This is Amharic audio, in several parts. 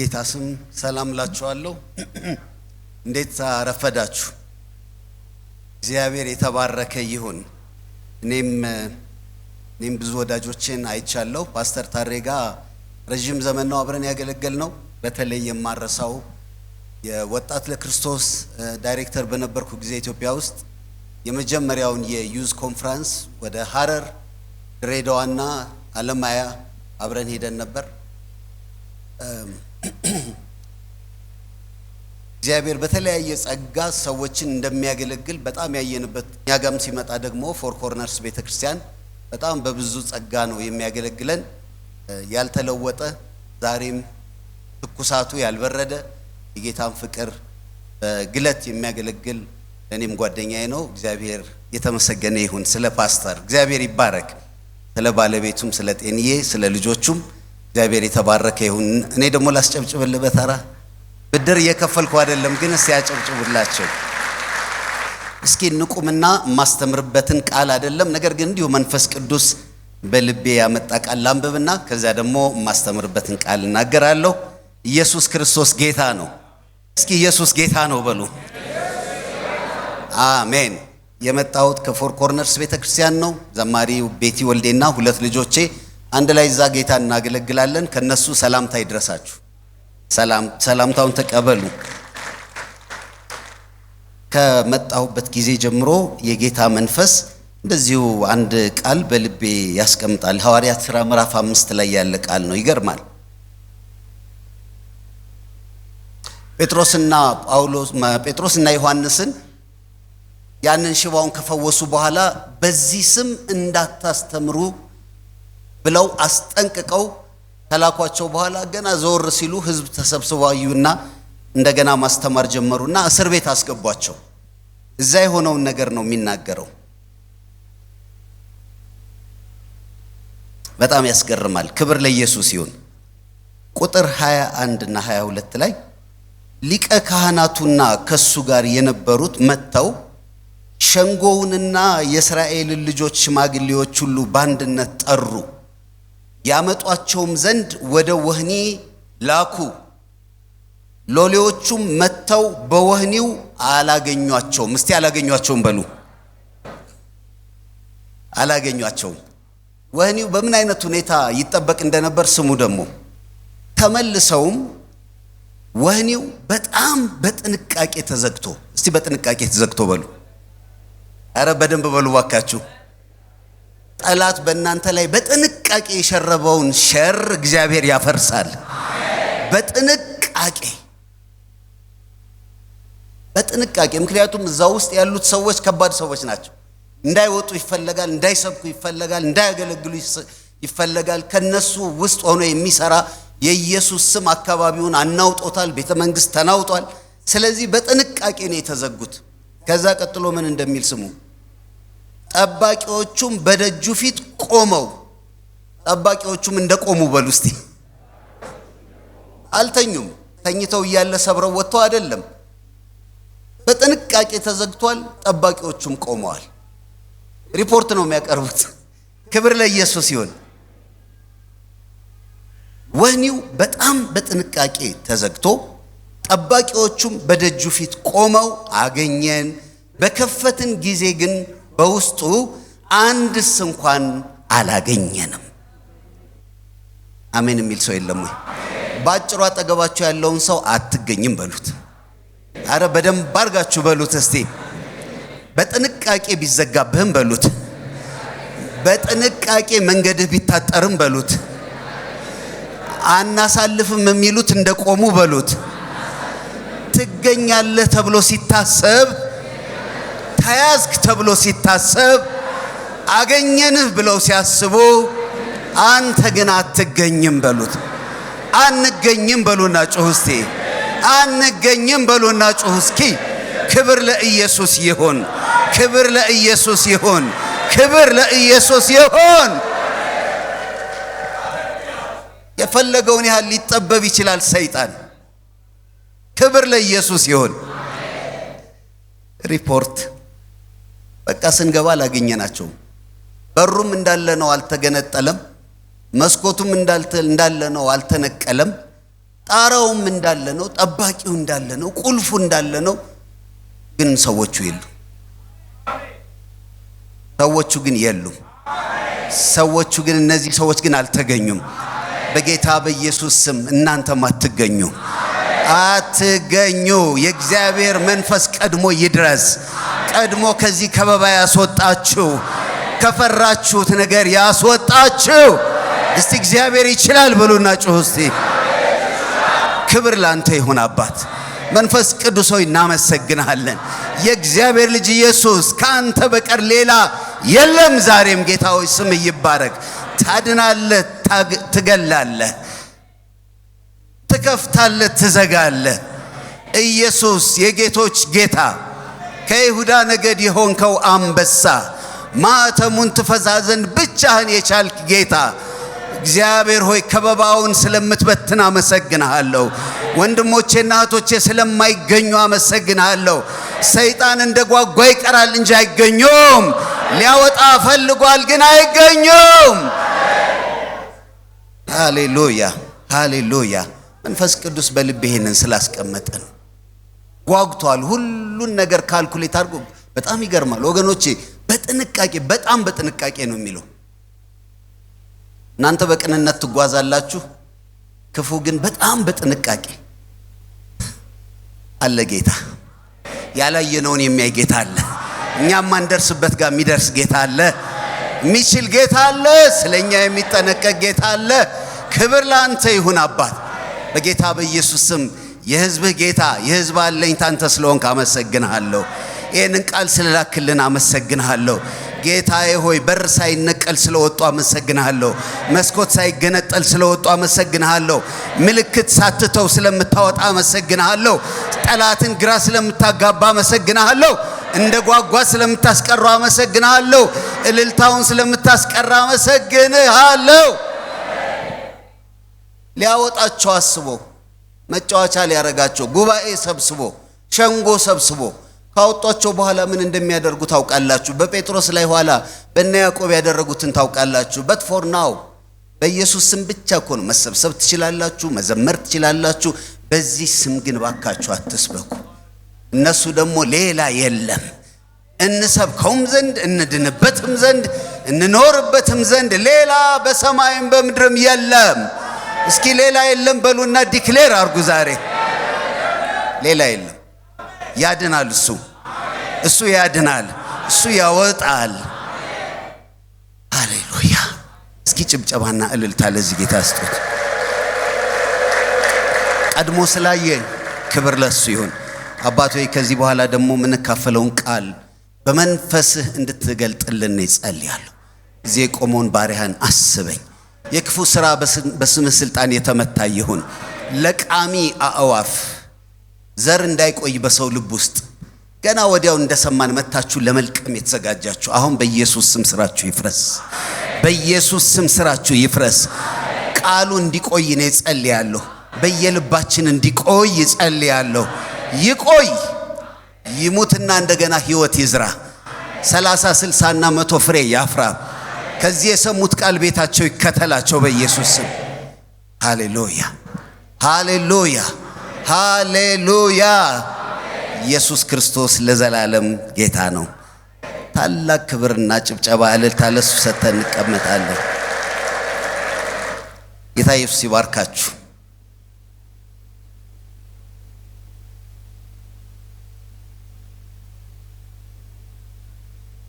በጌታ ስም ሰላም ላችኋለሁ። እንዴት አረፈዳችሁ? እግዚአብሔር የተባረከ ይሁን። እኔም ብዙ ወዳጆችን አይቻለሁ። ፓስተር ታሬጋ ረጅም ዘመን ነው አብረን ያገለገልነው። በተለይ የማረሳው የወጣት ለክርስቶስ ዳይሬክተር በነበርኩ ጊዜ ኢትዮጵያ ውስጥ የመጀመሪያውን የዩዝ ኮንፈረንስ ወደ ሐረር፣ ድሬዳዋና አለማያ አብረን ሄደን ነበር። እግዚአብሔር በተለያየ ጸጋ ሰዎችን እንደሚያገለግል በጣም ያየንበት፣ ያጋም ሲመጣ ደግሞ ፎር ኮርነርስ ቤተክርስቲያን በጣም በብዙ ጸጋ ነው የሚያገለግለን። ያልተለወጠ ዛሬም ትኩሳቱ ያልበረደ የጌታን ፍቅር በግለት የሚያገለግል እኔም ጓደኛዬ ነው። እግዚአብሔር የተመሰገነ ይሁን። ስለ ፓስተር እግዚአብሔር ይባረክ። ስለ ባለቤቱም፣ ስለ ጤንዬ፣ ስለ ልጆቹም እግዚአብሔር የተባረከ ይሁን። እኔ ደግሞ ላስጨብጭብልህ በተራ ብድር እየከፈልኩ አይደለም፣ ግን እስቲ ያጨብጭቡላቸው። እስኪ ንቁምና ማስተምርበትን ቃል አይደለም፣ ነገር ግን እንዲሁ መንፈስ ቅዱስ በልቤ ያመጣ ቃል ላንብብና ከዚያ ደግሞ ማስተምርበትን ቃል እናገራለሁ። ኢየሱስ ክርስቶስ ጌታ ነው። እስኪ ኢየሱስ ጌታ ነው በሉ። አሜን። የመጣሁት ከፎር ኮርነርስ ቤተክርስቲያን ነው። ዘማሪው ቤቲ ወልዴና ሁለት ልጆቼ አንድ ላይ እዛ ጌታ እናገለግላለን። ከነሱ ሰላምታ ይድረሳችሁ። ሰላምታውን ተቀበሉ። ከመጣሁበት ጊዜ ጀምሮ የጌታ መንፈስ እንደዚሁ አንድ ቃል በልቤ ያስቀምጣል። ሐዋርያት ሥራ ምዕራፍ 5 ላይ ያለ ቃል ነው። ይገርማል። ጴጥሮስና ዮሐንስን ያንን ሽባውን ከፈወሱ በኋላ በዚህ ስም እንዳታስተምሩ ብለው አስጠንቅቀው ከላኳቸው በኋላ ገና ዘወር ሲሉ ሕዝብ ተሰብስበው አዩና እንደገና ማስተማር ጀመሩና እስር ቤት አስገቧቸው። እዛ የሆነውን ነገር ነው የሚናገረው። በጣም ያስገርማል። ክብር ለኢየሱስ ይሁን። ቁጥር 21 እና 22 ላይ ሊቀ ካህናቱና ከሱ ጋር የነበሩት መጥተው ሸንጎውንና የእስራኤልን ልጆች ሽማግሌዎች ሁሉ በአንድነት ጠሩ። ያመጧቸውም ዘንድ ወደ ወህኒ ላኩ። ሎሌዎቹም መጥተው በወህኒው አላገኟቸውም። እስቲ አላገኟቸውም በሉ። አላገኟቸውም። ወህኒው በምን አይነት ሁኔታ ይጠበቅ እንደነበር ስሙ። ደግሞ ተመልሰውም ወህኒው በጣም በጥንቃቄ ተዘግቶ፣ እስቲ በጥንቃቄ ተዘግቶ በሉ። አረ በደንብ በሉ ባካችሁ። ጠላት በእናንተ ላይ በጥንቃቄ የሸረበውን ሸር እግዚአብሔር ያፈርሳል። በጥንቃቄ ምክንያቱም እዛ ውስጥ ያሉት ሰዎች ከባድ ሰዎች ናቸው። እንዳይወጡ ይፈለጋል፣ እንዳይሰብኩ ይፈለጋል፣ እንዳያገለግሉ ይፈለጋል። ከነሱ ውስጥ ሆኖ የሚሰራ የኢየሱስ ስም አካባቢውን አናውጦታል፣ ቤተ መንግስት ተናውጧል። ስለዚህ በጥንቃቄ ነው የተዘጉት። ከዛ ቀጥሎ ምን እንደሚል ስሙ። ጠባቂዎቹም በደጁ ፊት ቆመው፣ ጠባቂዎቹም እንደቆሙ በሉ እስቲ። አልተኙም። ተኝተው እያለ ሰብረው ወጥተው አይደለም። በጥንቃቄ ተዘግቷል። ጠባቂዎቹም ቆመዋል። ሪፖርት ነው የሚያቀርቡት። ክብር ለኢየሱስ ይሁን። ወህኒው በጣም በጥንቃቄ ተዘግቶ ጠባቂዎቹም በደጁ ፊት ቆመው አገኘን። በከፈትን ጊዜ ግን በውስጡ አንድስ እንኳን አላገኘንም። አሜን የሚል ሰው የለም ወይ? ባጭሩ አጠገባችሁ ያለውን ሰው አትገኝም በሉት። አረ በደንብ አድርጋችሁ በሉት እስቲ። በጥንቃቄ ቢዘጋብህም በሉት። በጥንቃቄ መንገድህ ቢታጠርም በሉት። አናሳልፍም የሚሉት እንደቆሙ በሉት። ትገኛለህ ተብሎ ሲታሰብ፣ ተያዝክ ተብሎ ሲታሰብ፣ አገኘንህ ብለው ሲያስቡ፣ አንተ ግን አትገኝም በሉት። አንገኝም በሉና ጩህ እስቲ። አንገኝም በሉና ጩህ እስኪ። ክብር ለኢየሱስ ይሁን። ክብር ለኢየሱስ ይሁን። ክብር ለኢየሱስ ይሁን። የፈለገውን ያህል ሊጠበብ ይችላል ሰይጣን። ክብር ለኢየሱስ ይሁን። ሪፖርት በቃ ስንገባ አላገኘናቸውም። በሩም እንዳለ ነው፣ አልተገነጠለም። መስኮቱም እንዳለ ነው፣ አልተነቀለም። ጣራውም እንዳለ ነው፣ ጠባቂው እንዳለ ነው፣ ቁልፉ እንዳለ ነው። ግን ሰዎቹ የሉም። ሰዎቹ ግን የሉም። ሰዎቹ ግን እነዚህ ሰዎች ግን አልተገኙም። በጌታ በኢየሱስ ስም እናንተም አትገኙ። የእግዚአብሔር መንፈስ ቀድሞ ይድረስ። ቀድሞ ከዚህ ከበባ ያስወጣችሁ፣ ከፈራችሁት ነገር ያስወጣችሁ። እስቲ እግዚአብሔር ይችላል በሉና ጩሁ እስቲ። ክብር ላንተ ይሁን አባት መንፈስ ቅዱስ ሆይ እናመሰግናለን። የእግዚአብሔር ልጅ ኢየሱስ ካንተ በቀር ሌላ የለም። ዛሬም ጌታ ሆይ ስም ይባረክ። ታድናለህ፣ ትገላለህ፣ ትከፍታለህ፣ ትዘጋለህ። ኢየሱስ የጌቶች ጌታ ከይሁዳ ነገድ የሆንከው አንበሳ ማተሙን ትፈዛ ዘንድ ብቻህን የቻልክ ጌታ እግዚአብሔር ሆይ ከበባውን ስለምትበትን አመሰግንሃለሁ። ወንድሞቼና እህቶቼ ስለማይገኙ አመሰግንሃለሁ። ሰይጣን እንደ ጓጓ ይቀራል እንጂ አይገኙም። ሊያወጣ ፈልጓል ግን አይገኙም። ሃሌሉያ ሃሌሉያ። መንፈስ ቅዱስ በልብ ይሄንን ስላስቀመጠን ጓጉቷል። ሁሉን ነገር ካልኩሌት አድርጎ በጣም ይገርማል ወገኖቼ። በጥንቃቄ በጣም በጥንቃቄ ነው የሚለው። እናንተ በቅንነት ትጓዛላችሁ፣ ክፉ ግን በጣም በጥንቃቄ አለ ጌታ። ያላየነውን የሚያይ ጌታ አለ። እኛም ማንደርስበት ጋር የሚደርስ ጌታ አለ። የሚችል ጌታ አለ። ስለኛ የሚጠነቀቅ ጌታ አለ። ክብር ላንተ ይሁን አባት በጌታ በኢየሱስ ስም። የሕዝብህ ጌታ የሕዝብ አለኝታ አንተ ስለሆንክ አመሰግንሃለሁ። ይህንን ቃል ስለላክልን አመሰግንሃለሁ። ጌታዬ ሆይ በር ሳይነቀል ስለወጡ አመሰግንሃለሁ። መስኮት ሳይገነጠል ስለወጡ አመሰግንሃለሁ። ምልክት ሳትተው ስለምታወጣ አመሰግንሃለሁ። ጠላትን ግራ ስለምታጋባ አመሰግንሃለሁ። እንደ ጓጓ ስለምታስቀራ አመሰግንሃለሁ። እልልታውን ስለምታስቀራ አመሰግንሃለሁ። ሊያወጣቸው አስቦ መጫወቻ ሊያረጋቸው ጉባኤ ሰብስቦ ሸንጎ ሰብስቦ ካወጣቸው በኋላ ምን እንደሚያደርጉ ታውቃላችሁ። በጴጥሮስ ላይ ኋላ በእነ ያዕቆብ ያደረጉትን ታውቃላችሁ። በት ፎር ናው በኢየሱስ ስም ብቻ እኮ ነው መሰብሰብ ትችላላችሁ፣ መዘመር ትችላላችሁ። በዚህ ስም ግን ባካችሁ አትስበኩ። እነሱ ደግሞ ሌላ የለም እንሰብከውም ዘንድ እንድንበትም ዘንድ እንኖርበትም ዘንድ ሌላ በሰማይም በምድርም የለም። እስኪ ሌላ የለም በሉና ዲክሌር አርጉ ዛሬ። ሌላ የለም። ያድናል። እሱ ያድናል። እሱ ያወጣል። ሃሌሉያ። እስኪ ጭብጨባና እልልታ ለዚህ ጌታ ስጡት። ቀድሞ ስላየኝ ክብር ለሱ ይሁን። አባቶ ከዚህ በኋላ ደግሞ የምንካፈለውን ቃል በመንፈስህ እንድትገልጥልን ይጸልያለሁ። እዚህ የቆመውን ባሪያህን አስበኝ። የክፉ ሥራ በስምህ ስልጣን የተመታ ይሁን። ለቃሚ አእዋፍ ዘር እንዳይቆይ በሰው ልብ ውስጥ ገና ወዲያው እንደሰማን መታችሁ ለመልቀም የተዘጋጃችሁ አሁን በኢየሱስ ስም ስራችሁ ይፍረስ። በኢየሱስ ስም ስራችሁ ይፍረስ። ቃሉ እንዲቆይ ነው ጸልያለሁ። በየልባችን እንዲቆይ ጸልያለሁ። ይቆይ፣ ይሙትና እንደገና ህይወት ይዝራ። 30 60 እና 100 ፍሬ ያፍራ። ከዚህ የሰሙት ቃል ቤታቸው ይከተላቸው በኢየሱስ ስም። ሃሌሉያ ሃሌሉያ ሃሌሉያ። ኢየሱስ ክርስቶስ ለዘላለም ጌታ ነው። ታላቅ ክብርና ጭብጨባ እልልታ ለሱ ሰጥተን እንቀመጣለን። ጌታ ኢየሱስ ይባርካችሁ።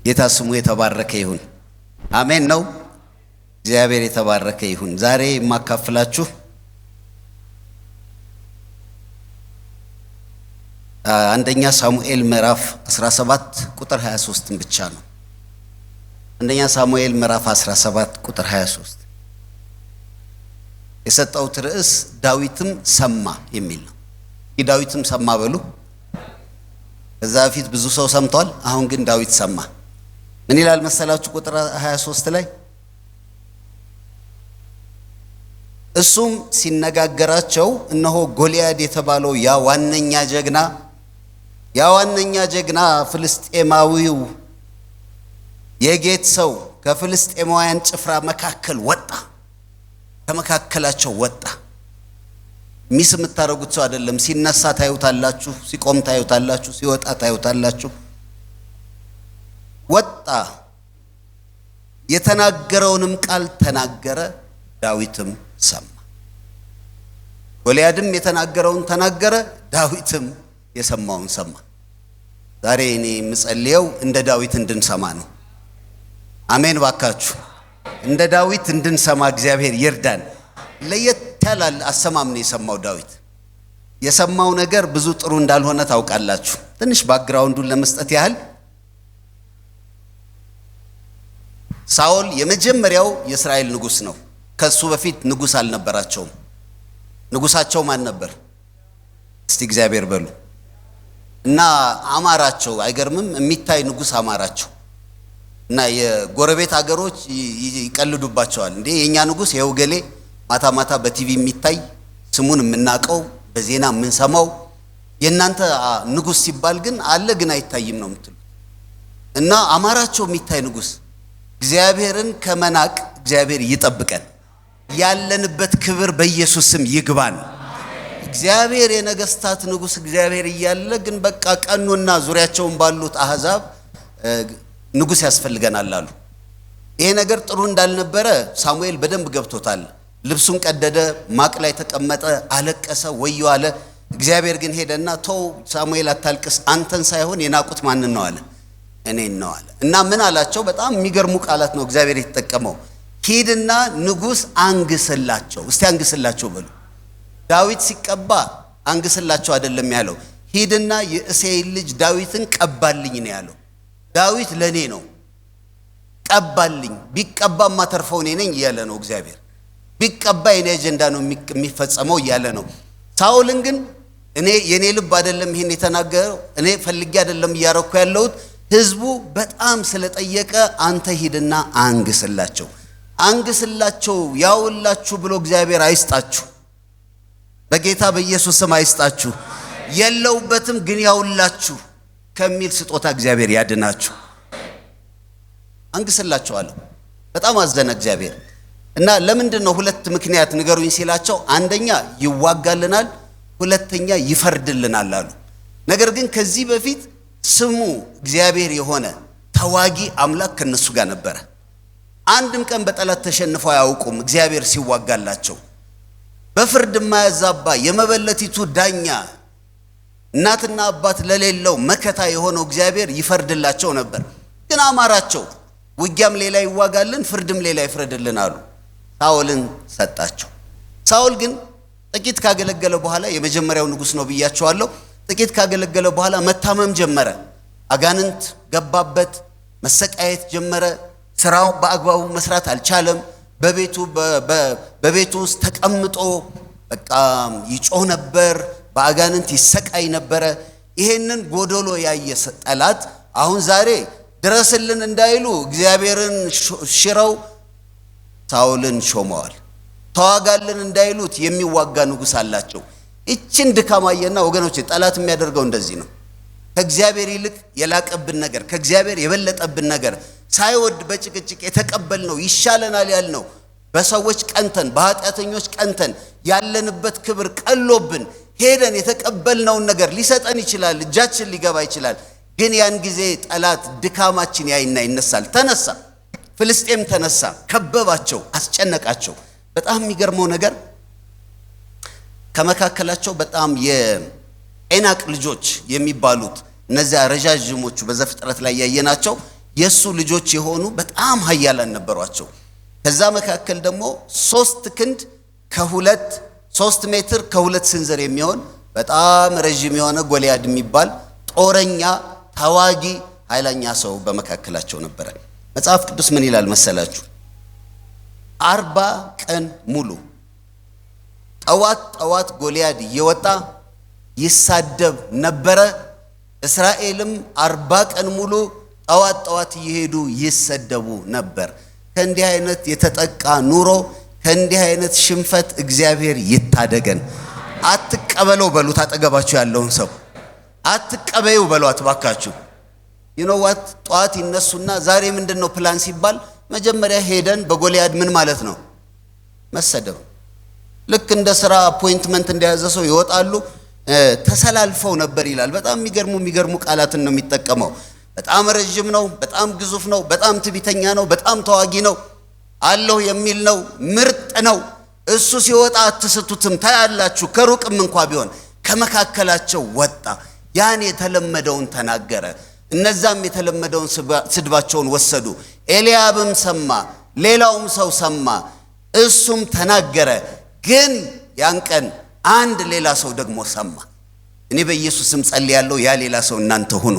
ጌታ ስሙ የተባረከ ይሁን። አሜን ነው። እግዚአብሔር የተባረከ ይሁን። ዛሬ የማካፍላችሁ አንደኛ ሳሙኤል ምዕራፍ 17 ቁጥር 23 ብቻ ነው። አንደኛ ሳሙኤል ምዕራፍ 17 ቁጥር 23 የሰጠሁት ርዕስ ዳዊትም ሰማ የሚል ነው። ዳዊትም ሰማ በሉ። ከዛ በፊት ብዙ ሰው ሰምቷል። አሁን ግን ዳዊት ሰማ። ምን ይላል መሰላችሁ? ቁጥር 23 ላይ እሱም ሲነጋገራቸው እነሆ ጎልያድ የተባለው ያ ዋነኛ ጀግና ፍልስጤማዊው የጌት ሰው ከፍልስጤማውያን ጭፍራ መካከል ወጣ፣ ከመካከላቸው ወጣ። ሚስ የምታረጉት ሰው አይደለም። ሲነሳ ታዩታላችሁ፣ ሲቆም ታዩታላችሁ፣ ሲወጣ ታዩታላችሁ። ወጣ፣ የተናገረውንም ቃል ተናገረ፣ ዳዊትም ሰማ። ጎልያድም የተናገረውን ተናገረ፣ ዳዊትም የሰማውን ሰማ። ዛሬ እኔ የምጸልየው እንደ ዳዊት እንድንሰማ ነው። አሜን ባካችሁ። እንደ ዳዊት እንድንሰማ እግዚአብሔር ይርዳን። ለየት ያለ አሰማም ነው የሰማው ዳዊት። የሰማው ነገር ብዙ ጥሩ እንዳልሆነ ታውቃላችሁ። ትንሽ ባክግራውንዱን ለመስጠት ያህል ሳኦል የመጀመሪያው የእስራኤል ንጉስ ነው። ከሱ በፊት ንጉስ አልነበራቸውም። ንጉሳቸው ማን ነበር? እስቲ እግዚአብሔር በሉ። እና አማራቸው። አይገርምም? የሚታይ ንጉስ አማራቸው። እና የጎረቤት ሀገሮች ይቀልዱባቸዋል። እንዴ የኛ ንጉስ ይኸው ገሌ ማታ ማታ በቲቪ የሚታይ ስሙን የምናቀው በዜና የምንሰማው፣ የእናንተ ንጉስ ሲባል ግን አለ ግን አይታይም ነው የምትሉት። እና አማራቸው የሚታይ ንጉስ። እግዚአብሔርን ከመናቅ እግዚአብሔር ይጠብቀን። ያለንበት ክብር በኢየሱስ ስም ይግባን። እግዚአብሔር የነገስታት ንጉስ እግዚአብሔር እያለ ግን በቃ ቀኑና ዙሪያቸውን ባሉት አህዛብ ንጉስ ያስፈልገናል አሉ። ይሄ ነገር ጥሩ እንዳልነበረ ሳሙኤል በደንብ ገብቶታል። ልብሱን ቀደደ፣ ማቅ ላይ ተቀመጠ፣ አለቀሰ፣ ወዮ አለ። እግዚአብሔር ግን ሄደና ተው ሳሙኤል አታልቅስ፣ አንተን ሳይሆን የናቁት ማንን ነው አለ? እኔን ነው አለ። እና ምን አላቸው? በጣም የሚገርሙ ቃላት ነው እግዚአብሔር የተጠቀመው። ሂድና ንጉስ አንግስላቸው። እስቲ አንግስላቸው በሉ። ዳዊት ሲቀባ አንግስላቸው አይደለም ያለው፣ ሂድና የእሴይን ልጅ ዳዊትን ቀባልኝ ነው ያለው። ዳዊት ለኔ ነው ቀባልኝ፣ ቢቀባማ ተርፈው እኔ ነኝ እያለ ነው እግዚአብሔር። ቢቀባ የኔ አጀንዳ ነው የሚፈጸመው እያለ ነው። ሳኦልን ግን እኔ የኔ ልብ አይደለም ይሄን የተናገረው፣ እኔ ፈልጌ አይደለም እያረኩ ያለሁት፣ ህዝቡ በጣም ስለጠየቀ አንተ ሂድና አንግስላቸው። አንግስላቸው ያውላችሁ ብሎ እግዚአብሔር አይስጣችሁ፣ በጌታ በኢየሱስ ስም አይስጣችሁ። የለውበትም ግን ያውላችሁ ከሚል ስጦታ እግዚአብሔር ያድናችሁ። አንግስላቸው አለው። በጣም አዘነ እግዚአብሔር። እና ለምንድን ነው? ሁለት ምክንያት ንገሩኝ ሲላቸው፣ አንደኛ ይዋጋልናል፣ ሁለተኛ ይፈርድልናል አሉ። ነገር ግን ከዚህ በፊት ስሙ እግዚአብሔር የሆነ ተዋጊ አምላክ ከነሱ ጋር ነበረ። አንድም ቀን በጠላት ተሸንፈው አያውቁም። እግዚአብሔር ሲዋጋላቸው በፍርድ የማያዛባ የመበለቲቱ ዳኛ፣ እናትና አባት ለሌለው መከታ የሆነው እግዚአብሔር ይፈርድላቸው ነበር። ግን አማራቸው። ውጊያም ሌላ ይዋጋልን፣ ፍርድም ሌላ ይፍረድልን አሉ። ሳኦልን ሰጣቸው። ሳኦል ግን ጥቂት ካገለገለ በኋላ የመጀመሪያው ንጉስ ነው ብያቸዋለሁ። ጥቂት ካገለገለ በኋላ መታመም ጀመረ። አጋንንት ገባበት፣ መሰቃየት ጀመረ። ስራው በአግባቡ መስራት አልቻለም። በቤቱ ውስጥ ተቀምጦ በቃ ይጮህ ነበር፣ በአጋንንት ይሰቃይ ነበረ። ይሄንን ጎዶሎ ያየ ጠላት አሁን ዛሬ ድረስልን እንዳይሉ እግዚአብሔርን ሽረው ሳኦልን ሾመዋል። ተዋጋልን እንዳይሉት የሚዋጋ ንጉስ አላቸው። እቺን ድካማየና ወገኖች፣ ጠላት የሚያደርገው እንደዚህ ነው። ከእግዚአብሔር ይልቅ የላቀብን ነገር፣ ከእግዚአብሔር የበለጠብን ነገር ሳይወድ በጭቅጭቅ የተቀበልነው ይሻለናል ያልነው፣ በሰዎች ቀንተን በኃጢአተኞች ቀንተን ያለንበት ክብር ቀሎብን ሄደን የተቀበልነውን ነገር ሊሰጠን ይችላል፣ እጃችን ሊገባ ይችላል። ግን ያን ጊዜ ጠላት ድካማችን ያይና ይነሳል። ተነሳ፣ ፍልስጤም ተነሳ፣ ከበባቸው፣ አስጨነቃቸው። በጣም የሚገርመው ነገር ከመካከላቸው በጣም የዔናቅ ልጆች የሚባሉት እነዚያ ረጃጅሞቹ በዘፍጥረት ላይ ያየናቸው የሱ ልጆች የሆኑ በጣም ኃያላን ነበሯቸው። ከዛ መካከል ደግሞ 3 ሜትር ከ2 ስንዝር የሚሆን በጣም ረጅም የሆነ ጎልያድ የሚባል ጦረኛ ተዋጊ ኃይለኛ ሰው በመካከላቸው ነበረ። መጽሐፍ ቅዱስ ምን ይላል መሰላችሁ? 40 ቀን ሙሉ ጠዋት ጎልያድ እየወጣ ይሳደብ ነበረ። እስራኤልም 40 ቀን ሙሉ ጠዋት እየሄዱ ይሰደቡ ነበር። ከእንዲህ አይነት የተጠቃ ኑሮ፣ ከእንዲህ አይነት ሽንፈት እግዚአብሔር ይታደገን። አትቀበለው በሉት። አጠገባችሁ ያለውን ሰው አትቀበዩ በሏት ባካችሁ። ይኖዋት ጠዋት ይነሱና ዛሬ ምንድነው ፕላን ሲባል መጀመሪያ ሄደን በጎልያድ ምን ማለት ነው? መሰደብ። ልክ እንደ ስራ አፖይንትመንት እንደያዘ ሰው ይወጣሉ። ተሰላልፈው ነበር ይላል። በጣም የሚገርሙ ቃላትን ነው የሚጠቀመው። በጣም ረጅም ነው፣ በጣም ግዙፍ ነው፣ በጣም ትዕቢተኛ ነው፣ በጣም ተዋጊ ነው፣ አለሁ የሚል ነው፣ ምርጥ ነው። እሱ ሲወጣ አትስቱትም፣ ታያላችሁ። ከሩቅም እንኳ ቢሆን ከመካከላቸው ወጣ፣ ያን የተለመደውን ተናገረ። እነዛም የተለመደውን ስድባቸውን ወሰዱ። ኤልያብም ሰማ፣ ሌላውም ሰው ሰማ፣ እሱም ተናገረ። ግን ያን ቀን አንድ ሌላ ሰው ደግሞ ሰማ። እኔ በኢየሱስም ጸልያለሁ፣ ያ ሌላ ሰው እናንተ ሁኑ።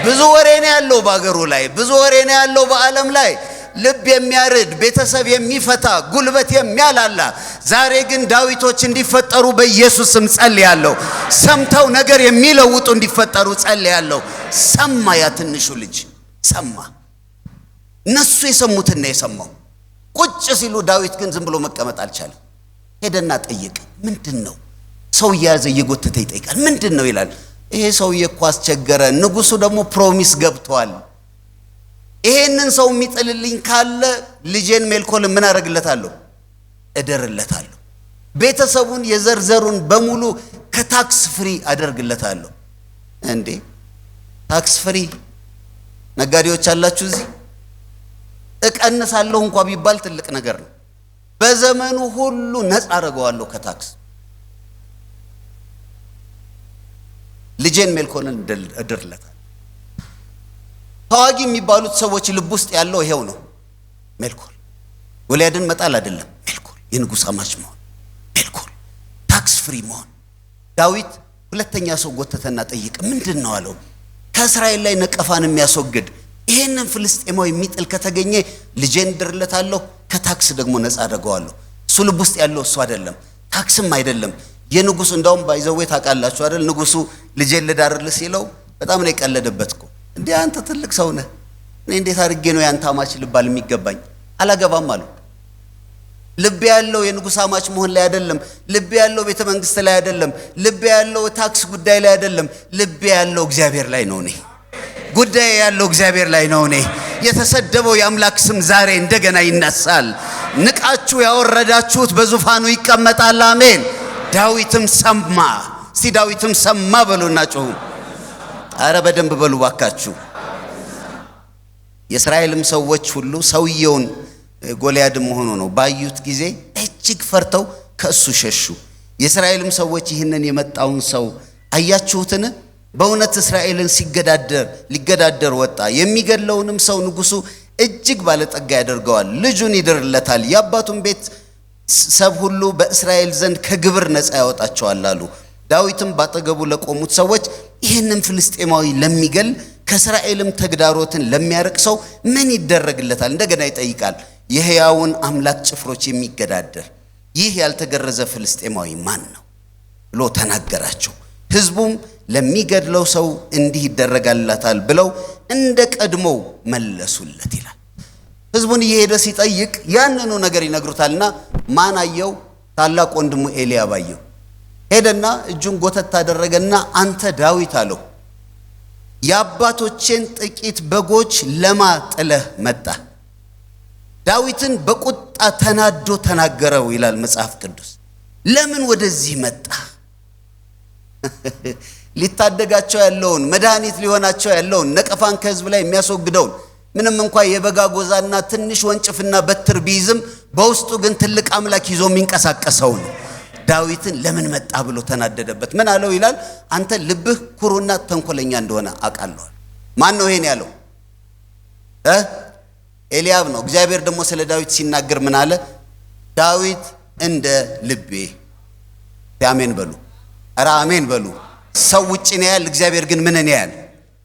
ብዙ ወሬ ነው ያለው በአገሩ ላይ፣ ብዙ ወሬ ነው ያለው በዓለም ላይ፣ ልብ የሚያርድ ቤተሰብ የሚፈታ ጉልበት የሚያላላ። ዛሬ ግን ዳዊቶች እንዲፈጠሩ በኢየሱስም ጸልያለሁ። ሰምተው ነገር የሚለውጡ እንዲፈጠሩ ጸልያለሁ። ሰማ፣ ያ ትንሹ ልጅ ሰማ። እነሱ የሰሙትን ነው የሰማው። ቁጭ ሲሉ ዳዊት ግን ዝም ብሎ መቀመጥ አልቻለም። ሄደና ጠየቀ። ምንድን ነው? ሰው እየያዘ እየጎተተ ይጠይቃል። ምንድን ነው ይላል። ይሄ ሰውዬ እኮ አስቸገረ፣ ንጉሱ ደግሞ ፕሮሚስ ገብቷል። ይሄንን ሰው የሚጥልልኝ ካለ ልጄን ሜልኮልን ምን አደርግለታለሁ? እደርለታለሁ። ቤተሰቡን የዘርዘሩን በሙሉ ከታክስ ፍሪ አደርግለታለሁ። እንዴ ታክስ ፍሪ ነጋዴዎች አላችሁ እዚህ? እቀንሳለሁ እንኳ ቢባል ትልቅ ነገር ነው። በዘመኑ ሁሉ ነፃ አደርገዋለሁ ከታክስ። ልጄን ሜልኮልን እድርለታለሁ። ተዋጊ የሚባሉት ሰዎች ልብ ውስጥ ያለው ይሄው ነው። ሜልኮል ጎልያድን መጣል አይደለም፣ ሜልኮል የንጉሥ አማች መሆን፣ ሜልኮል ታክስ ፍሪ መሆን። ዳዊት ሁለተኛ ሰው ጎተተና ጠየቀ። ምንድን ነው አለው። ከእስራኤል ላይ ነቀፋን የሚያስወግድ ይሄንን ፍልስጤማዊ የሚጥል ከተገኘ ልጄን እድርለታለሁ፣ ከታክስ ደግሞ ነፃ አደርገዋለሁ። እሱ ልብ ውስጥ ያለው እሱ አይደለም፣ ታክስም አይደለም። የንጉሱ እንዳውም ባይዘዌ ታውቃላችሁ አይደል? ንጉሱ ልጄን ልዳርልህ ሲለው በጣም ነው የቀለደበት እኮ። እንዴ አንተ ትልቅ ሰው ነህ፣ እኔ እንዴት አድርጌ ነው ያንተ አማች ልባል የሚገባኝ? አላገባም አሉ። ልብ ያለው የንጉሥ አማች መሆን ላይ አይደለም። ልብ ያለው ቤተ መንግስት ላይ አይደለም። ልብ ያለው ታክስ ጉዳይ ላይ አይደለም። ልብ ያለው እግዚአብሔር ላይ ነው። እኔ ጉዳይ ያለው እግዚአብሔር ላይ ነው። እኔ የተሰደበው የአምላክ ስም ዛሬ እንደገና ይነሳል። ንቃችሁ ያወረዳችሁት በዙፋኑ ይቀመጣል። አሜን። ዳዊትም ሰማ። እስቲ ዳዊትም ሰማ በሉና ጮሁ። አረ በደንብ በሉ ባካችሁ። የእስራኤልም ሰዎች ሁሉ ሰውየውን ጎልያድም ሆኖ ነው ባዩት ጊዜ እጅግ ፈርተው ከእሱ ሸሹ። የእስራኤልም ሰዎች ይህንን የመጣውን ሰው አያችሁትን? በእውነት እስራኤልን ሊገዳደር ወጣ። የሚገድለውንም ሰው ንጉሱ እጅግ ባለጠጋ ያደርገዋል፣ ልጁን ይድርለታል፣ የአባቱን ቤት ሰብ ሁሉ በእስራኤል ዘንድ ከግብር ነፃ ያወጣቸዋል አሉ። ዳዊትም ባጠገቡ ለቆሙት ሰዎች ይህንን ፍልስጤማዊ ለሚገል ከእስራኤልም ተግዳሮትን ለሚያርቅ ሰው ምን ይደረግለታል? እንደገና ይጠይቃል። የሕያውን አምላክ ጭፍሮች የሚገዳደር ይህ ያልተገረዘ ፍልስጤማዊ ማን ነው ብሎ ተናገራቸው። ሕዝቡም ለሚገድለው ሰው እንዲህ ይደረጋለታል ብለው እንደ ቀድሞው መለሱለት ይላል። ሕዝቡን እየሄደ ሲጠይቅ ያንኑ ነገር ይነግሩታልና ማን አየው? ታላቅ ወንድሙ ኤልያብ አየው። ሄደና እጁን ጎተት አደረገና አንተ ዳዊት አለው፣ የአባቶቼን ጥቂት በጎች ለማ ጥለህ መጣ? ዳዊትን በቁጣ ተናዶ ተናገረው ይላል መጽሐፍ ቅዱስ። ለምን ወደዚህ መጣ? ሊታደጋቸው ያለውን መድኃኒት ሊሆናቸው ያለውን ነቀፋን ከሕዝብ ላይ የሚያስወግደውን ምንም እንኳን የበጋ ጎዛና ትንሽ ወንጭፍና በትር ቢይዝም በውስጡ ግን ትልቅ አምላክ ይዞ የሚንቀሳቀሰው ነው። ዳዊትን ለምን መጣ ብሎ ተናደደበት። ምን አለው ይላል? አንተ ልብህ ኩሩና ተንኮለኛ እንደሆነ አውቃለሁ። ማን ነው ይሄን ያለው? ኤልያብ ነው። እግዚአብሔር ደግሞ ስለ ዳዊት ሲናገር ምን አለ? ዳዊት እንደ ልቤ። አሜን በሉ። ኧረ አሜን በሉ። ሰው ውጭን ያያል፣ እግዚአብሔር ግን ምንን ያያል?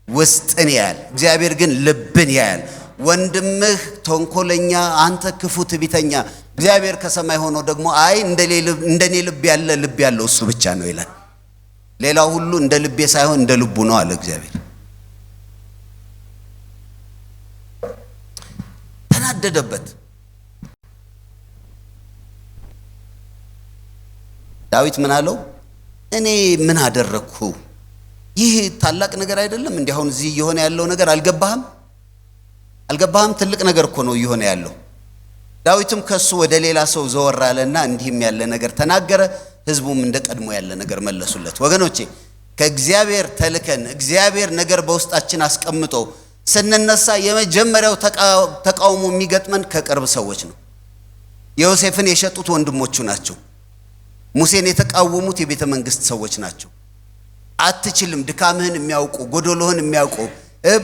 ውስጥን ያያል። እግዚአብሔር ግን ልብን ያያል። ወንድምህ ተንኮለኛ፣ አንተ ክፉ ትዕቢተኛ፣ እግዚአብሔር ከሰማይ ሆኖ ደግሞ አይ እንደኔ ልብ ያለ ልብ ያለው እሱ ብቻ ነው ይላል። ሌላው ሁሉ እንደ ልቤ ሳይሆን እንደ ልቡ ነው አለ እግዚአብሔር። ተናደደበት። ዳዊት ምን አለው? እኔ ምን አደረግኩ? ይህ ታላቅ ነገር አይደለም እንዴ? አሁን እዚህ እየሆነ ያለው ነገር አልገባህም? ትልቅ ነገር እኮ ነው እየሆነ ያለው። ዳዊትም ከሱ ወደ ሌላ ሰው ዘወር አለና እንዲህም ያለ ነገር ተናገረ። ሕዝቡም እንደ ቀድሞ ያለ ነገር መለሱለት። ወገኖቼ ከእግዚአብሔር ተልከን እግዚአብሔር ነገር በውስጣችን አስቀምጦ ስንነሳ የመጀመሪያው ተቃውሞ የሚገጥመን ከቅርብ ሰዎች ነው። ዮሴፍን የሸጡት ወንድሞቹ ናቸው። ሙሴን የተቃወሙት የቤተ መንግስት ሰዎች ናቸው። አትችልም ድካምህን የሚያውቁ ጎዶሎህን የሚያውቁ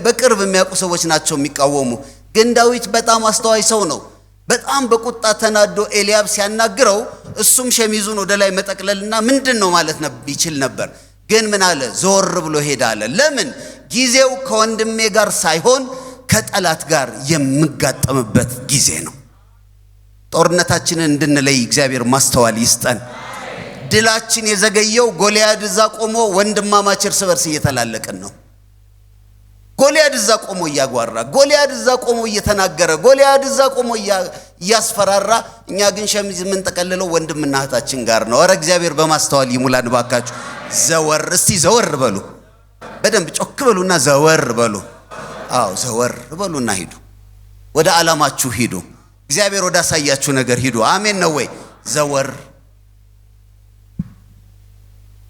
በቅርብ የሚያውቁ ሰዎች ናቸው የሚቃወሙ። ግን ዳዊት በጣም አስተዋይ ሰው ነው። በጣም በቁጣ ተናዶ ኤልያብ ሲያናግረው እሱም ሸሚዙን ወደ ላይ መጠቅለልና ምንድነው ማለት ይችል ነበር። ግን ምን አለ? ዞር ብሎ ሄደ አለ። ለምን? ጊዜው ከወንድሜ ጋር ሳይሆን ከጠላት ጋር የምጋጠምበት ጊዜ ነው። ጦርነታችንን እንድንለይ እግዚአብሔር ማስተዋል ይስጠን። ድላችን የዘገየው ጎልያድ እዛ ቆሞ ወንድማማች እርስ በርስ እየተላለቀን ነው። ጎልያድ እዛ ቆሞ እያጓራ፣ ጎልያድ እዛ ቆሞ እየተናገረ፣ ጎልያድ እዛ ቆሞ እያስፈራራ፣ እኛ ግን ሸሚዝ የምንጠቀልለው ወንድምና እህታችን ጋር ነው። ኧረ እግዚአብሔር በማስተዋል ይሙላን ባካችሁ። ዘወር እስቲ ዘወር በሉ፣ በደንብ ጮክ በሉና ዘወር በሉ። አዎ ዘወር በሉና ሂዱ፣ ወደ ዓላማችሁ ሂዱ፣ እግዚአብሔር ወደ አሳያችሁ ነገር ሂዱ። አሜን ነው ወይ? ዘወር።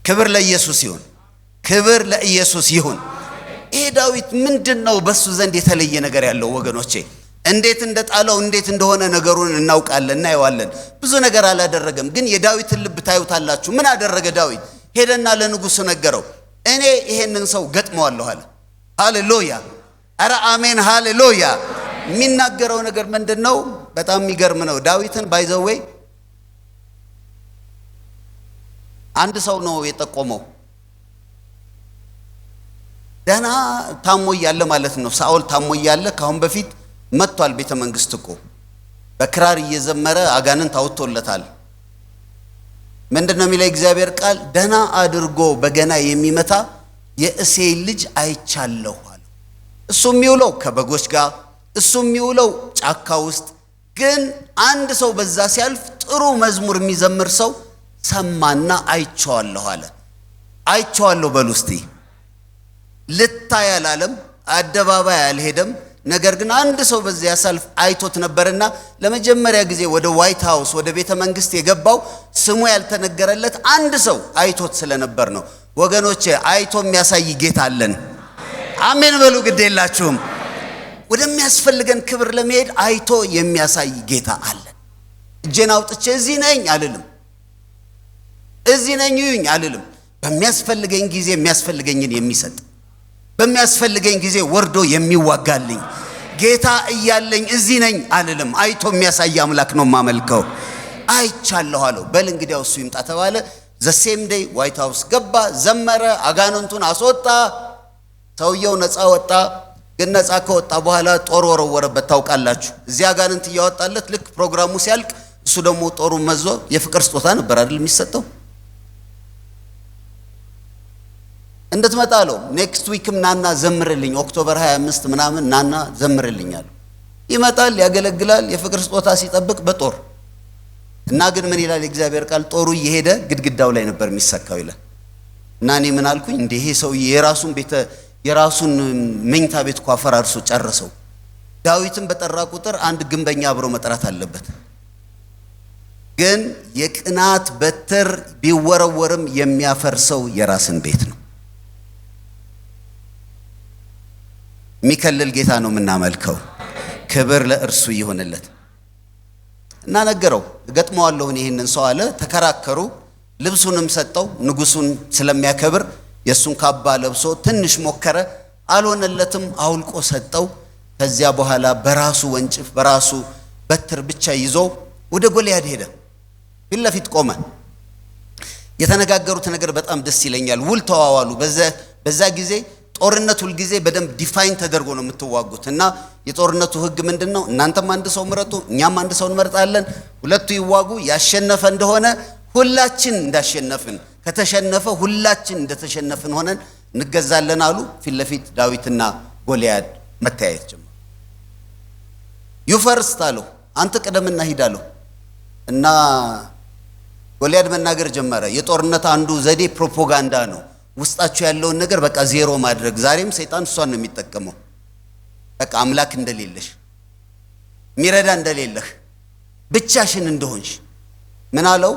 ክብር ለኢየሱስ ይሁን፣ ክብር ለኢየሱስ ይሁን። ይሄ ዳዊት ምንድነው በሱ ዘንድ የተለየ ነገር ያለው? ወገኖቼ እንዴት እንደጣለው እንዴት እንደሆነ ነገሩን እናውቃለን፣ እናየዋለን። ብዙ ነገር አላደረገም፣ ግን የዳዊትን ልብ ታዩታላችሁ። ምን አደረገ ዳዊት? ሄደና ለንጉሱ ነገረው። እኔ ይሄንን ሰው ገጥመዋለሁ አለ። ሃሌሉያ! አረ አሜን፣ ሃሌሉያ! የሚናገረው ነገር ምንድነው? በጣም የሚገርም ነው። ዳዊትን ባይዘወይ አንድ ሰው ነው የጠቆመው። ደህና ታሞ እያለ ማለት ነው። ሳኦል ታሞ እያለ ካሁን በፊት መጥቷል ቤተ መንግስት እኮ በክራር እየዘመረ አጋንንት አውጥቶለታል። ምንድነው የሚለው እግዚአብሔር ቃል? ደህና አድርጎ በገና የሚመታ የእሴይ ልጅ አይቻለሁ አለ። እሱ የሚውለው ከበጎች ጋር፣ እሱ የሚውለው ጫካ ውስጥ። ግን አንድ ሰው በዛ ሲያልፍ ጥሩ መዝሙር የሚዘምር ሰው ሰማና አይቼዋለሁ አለ። አይቼዋለሁ በሉ እስቲ። ልታይ አላለም፣ አደባባይ አልሄደም። ነገር ግን አንድ ሰው በዚያ ያሳልፍ አይቶት ነበርና ለመጀመሪያ ጊዜ ወደ ዋይት ሃውስ ወደ ቤተ መንግስት የገባው ስሙ ያልተነገረለት አንድ ሰው አይቶት ስለነበር ነው። ወገኖቼ አይቶ የሚያሳይ ጌታ አለን። አሜን በሉ። ግድ የላችሁም። ወደሚያስፈልገን ክብር ለመሄድ አይቶ የሚያሳይ ጌታ አለን። እጄን አውጥቼ እዚህ ነኝ አልልም፣ እዚህ ነኝ ይሁኝ አልልም። በሚያስፈልገኝ ጊዜ የሚያስፈልገኝን የሚሰጥ፣ በሚያስፈልገኝ ጊዜ ወርዶ የሚዋጋልኝ ጌታ እያለኝ እዚህ ነኝ አልልም። አይቶ የሚያሳይ አምላክ ነው ማመልከው። አይቻለሁ አለው። በል እንግዲያው እሱ ይምጣ ተባለ። ዘሴም ዴይ ዋይት ሃውስ ገባ፣ ዘመረ፣ አጋንንቱን አስወጣ። ሰውየው ነፃ ወጣ። ግን ነፃ ከወጣ በኋላ ጦር ወረወረበት። ታውቃላችሁ፣ እዚያ አጋንንት እያወጣለት ልክ ፕሮግራሙ ሲያልቅ እሱ ደግሞ ጦሩን መዞ የፍቅር ስጦታ ነበር አይደል የሚሰጠው? እንድትመጣ አለው። ኔክስት ዊክም ናና ዘምርልኝ፣ ኦክቶበር 25 ምናምን ናና ዘምርልኝ አለው። ይመጣል፣ ያገለግላል፣ የፍቅር ስጦታ ሲጠብቅ በጦር እና ግን ምን ይላል የእግዚአብሔር ቃል? ጦሩ እየሄደ ግድግዳው ላይ ነበር የሚሰካው ይላል። እና እኔ ምን አልኩኝ? እንደ ይሄ ሰው የራሱን መኝታ ቤት እኮ አፈራርሶ ጨረሰው። ዳዊትን በጠራ ቁጥር አንድ ግንበኛ አብሮ መጥራት አለበት። ግን የቅናት በትር ቢወረወርም የሚያፈርሰው የራስን ቤት ነው። የሚከልል ጌታ ነው የምናመልከው። ክብር ለእርሱ ይሆንለት። እና ነገረው፣ ገጥመዋለሁ ይሄንን ሰው አለ። ተከራከሩ። ልብሱንም ሰጠው። ንጉሱን ስለሚያከብር የሱን ካባ ለብሶ ትንሽ ሞከረ፣ አልሆነለትም። አውልቆ ሰጠው። ከዚያ በኋላ በራሱ ወንጭፍ በራሱ በትር ብቻ ይዞ ወደ ጎልያድ ሄደ። ፊት ለፊት ቆመ። የተነጋገሩት ነገር በጣም ደስ ይለኛል። ውል ተዋዋሉ። በዛ ጊዜ ጦርነት ሁል ጊዜ በደንብ ዲፋይን ተደርጎ ነው የምትዋጉት። እና የጦርነቱ ህግ ምንድነው? እናንተም አንድ ሰው ምረጡ፣ እኛም አንድ ሰው እንመርጣለን። ሁለቱ ይዋጉ። ያሸነፈ እንደሆነ ሁላችን እንዳሸነፍን፣ ከተሸነፈ ሁላችን እንደተሸነፍን ሆነን እንገዛለን አሉ። ፊት ለፊት ዳዊትና ጎልያድ መተያየት ጀመሩ። ዩፈርስት አለው፣ አንተ ቀደምና ሂድ አለው። እና ጎልያድ መናገር ጀመረ። የጦርነት አንዱ ዘዴ ፕሮፓጋንዳ ነው። ውስጣችሁ ያለውን ነገር በቃ ዜሮ ማድረግ። ዛሬም ሰይጣን እሷን ነው የሚጠቀመው። በቃ አምላክ እንደሌለሽ፣ ሚረዳ እንደሌለህ፣ ብቻሽን እንደሆንሽ ምን አለው?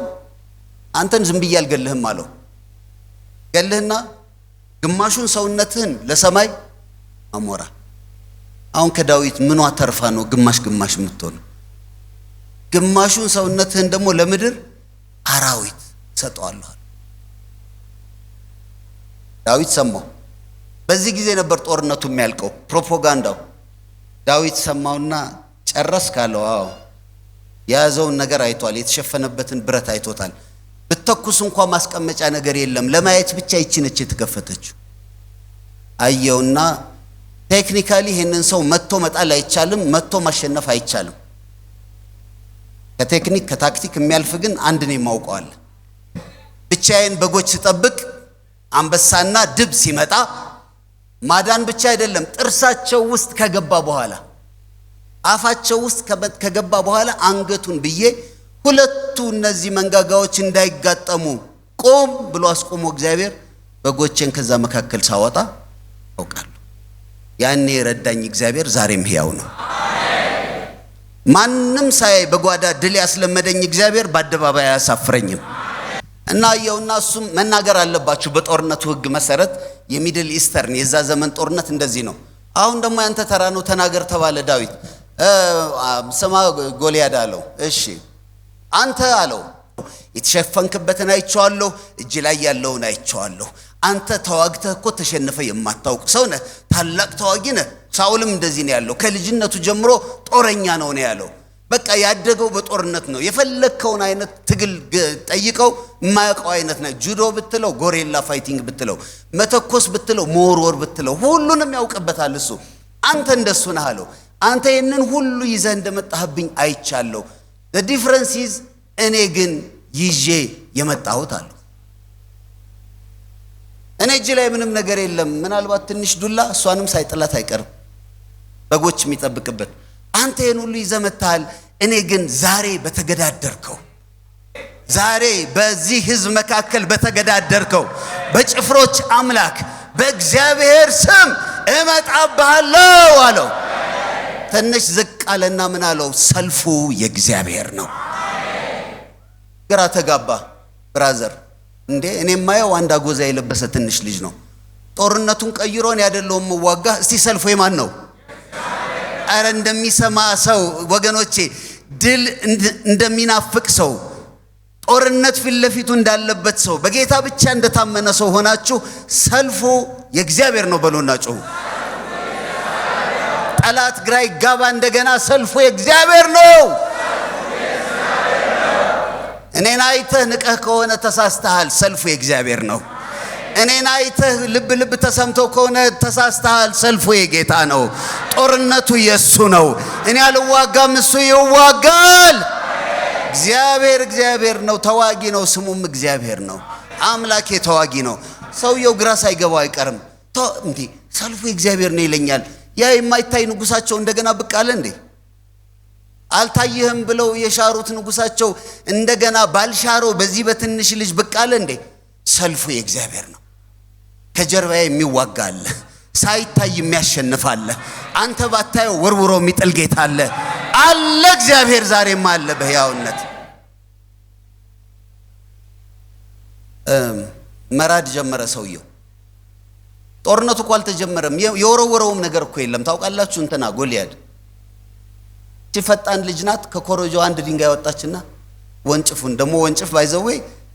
አንተን ዝም ብዬ አልገልህም አለው። ገልህና ግማሹን ሰውነትህን ለሰማይ አሞራ። አሁን ከዳዊት ምኗ ተርፋ ነው ግማሽ ግማሽ የምትሆነው? ግማሹን ሰውነትህን ደግሞ ለምድር አራዊት ሰጠዋለሁ። ዳዊት ሰማው። በዚህ ጊዜ ነበር ጦርነቱ የሚያልቀው፣ ፕሮፓጋንዳው። ዳዊት ሰማውና ጨረስ ካለው፣ አዎ የያዘውን ነገር አይቷል፣ የተሸፈነበትን ብረት አይቶታል። ብተኩስ እንኳን ማስቀመጫ ነገር የለም፣ ለማየት ብቻ ይችነች የተከፈተችው። አየውና ቴክኒካሊ ይሄንን ሰው መጥቶ መጣል አይቻልም፣ መጥቶ ማሸነፍ አይቻልም። ከቴክኒክ ከታክቲክ የሚያልፍ ግን አንድ ነው የማውቀዋል። ብቻዬን በጎች ስጠብቅ አንበሳና ድብ ሲመጣ ማዳን ብቻ አይደለም፣ ጥርሳቸው ውስጥ ከገባ በኋላ አፋቸው ውስጥ ከገባ በኋላ አንገቱን ብዬ ሁለቱ እነዚህ መንጋጋዎች እንዳይጋጠሙ ቆም ብሎ አስቆሞ እግዚአብሔር በጎቼን ከዛ መካከል ሳወጣ አውቃለሁ። ያኔ የረዳኝ እግዚአብሔር ዛሬም ሕያው ነው። ማንም ሳይ በጓዳ ድል ያስለመደኝ እግዚአብሔር በአደባባይ አያሳፍረኝም። እና ያውና እሱም መናገር አለባችሁ በጦርነቱ ሕግ መሰረት የሚድል ኢስተርን የዛ ዘመን ጦርነት እንደዚህ ነው። አሁን ደግሞ ያንተ ተራ ነው ተናገር ተባለ። ዳዊት ስማ ጎልያድ አለው። እሺ አንተ አለው የተሸፈንክበትን አይቼዋለሁ፣ እጅ ላይ ያለውን አይቼዋለሁ። አንተ ተዋግተህ እኮ ተሸነፈ የማታውቅ ሰው ነህ፣ ታላቅ ተዋጊ ነህ። ሳውልም እንደዚህ ነው ያለው፣ ከልጅነቱ ጀምሮ ጦረኛ ነው ያለው። በቃ ያደገው በጦርነት ነው። የፈለከውን አይነት ትግል ጠይቀው የማያውቀው አይነት ነው። ጁዶ ብትለው፣ ጎሬላ ፋይቲንግ ብትለው፣ መተኮስ ብትለው፣ መወርወር ብትለው ሁሉንም ያውቅበታል እሱ። አንተ እንደሱ ነህ አለው። አንተ ይህንን ሁሉ ይዘህ እንደመጣህብኝ አይቻለሁ። the difference is እኔ ግን ይዤ የመጣሁት አለው። እኔ እጅ ላይ ምንም ነገር የለም፣ ምናልባት ትንሽ ዱላ፣ እሷንም ሳይጥላት አይቀርም በጎች የሚጠብቅበት። አንተ ይህን ሁሉ ይዘህ መጥተሃል። እኔ ግን ዛሬ በተገዳደርከው፣ ዛሬ በዚህ ህዝብ መካከል በተገዳደርከው በጭፍሮች አምላክ በእግዚአብሔር ስም እመጣብሃለሁ አለው። ትንሽ ዝቅ አለና ምን አለው? ሰልፉ የእግዚአብሔር ነው። ግራ ተጋባ ብራዘር። እንዴ እኔ ማየው አንድ አጎዛ የለበሰ ትንሽ ልጅ ነው። ጦርነቱን ቀይሮን ያደለው መዋጋ። እስቲ ሰልፉ የማን ነው? አረ እንደሚሰማ ሰው ወገኖቼ፣ ድል እንደሚናፍቅ ሰው፣ ጦርነት ፊት ለፊቱ እንዳለበት ሰው፣ በጌታ ብቻ እንደታመነ ሰው ሆናችሁ ሰልፉ የእግዚአብሔር ነው በሉና ጮሁ። ጠላት ግራ ይጋባ እንደገና፣ ሰልፉ የእግዚአብሔር ነው። እኔን አይተህ ንቀህ ከሆነ ተሳስተሃል፣ ሰልፉ የእግዚአብሔር ነው። እኔን አይተህ ልብ ልብ ተሰምቶ ከሆነ ተሳስተሃል፣ ሰልፉ የጌታ ነው። ጦርነቱ የሱ ነው። እኔ አልዋጋም፣ እሱ ይዋጋል። እግዚአብሔር ነው፣ ተዋጊ ነው፣ ስሙም እግዚአብሔር ነው። አምላኬ ተዋጊ ነው። ሰውየው ግራ ሳይገባው አይቀርም። እንዴ ሰልፉ የእግዚአብሔር ነው ይለኛል። ያ የማይታይ ንጉሳቸው እንደገና ብቅ አለ እንዴ? አልታየህም ብለው የሻሩት ንጉሳቸው እንደገና ባልሻረው በዚህ በትንሽ ልጅ ብቅ አለ እንዴ? ሰልፉ የእግዚአብሔር ነው። ከጀርባዬ የሚዋጋ አለ፣ ሳይታይ የሚያሸንፍ አለ፣ አንተ ባታየው ወርውሮ የሚጥል ጌታ አለ። እግዚአብሔር ዛሬም አለ በሕያውነት። መራድ ጀመረ ሰውየው። ጦርነቱ እኮ አልተጀመረም። የወረወረውም ነገር እኮ የለም። ታውቃላችሁ እንትና ጎልያድ ፈጣን ልጅ ናት። ከኮረጆ አንድ ድንጋይ ወጣችና ወንጭፉን ደግሞ ወንጭፍ ባይዘዌ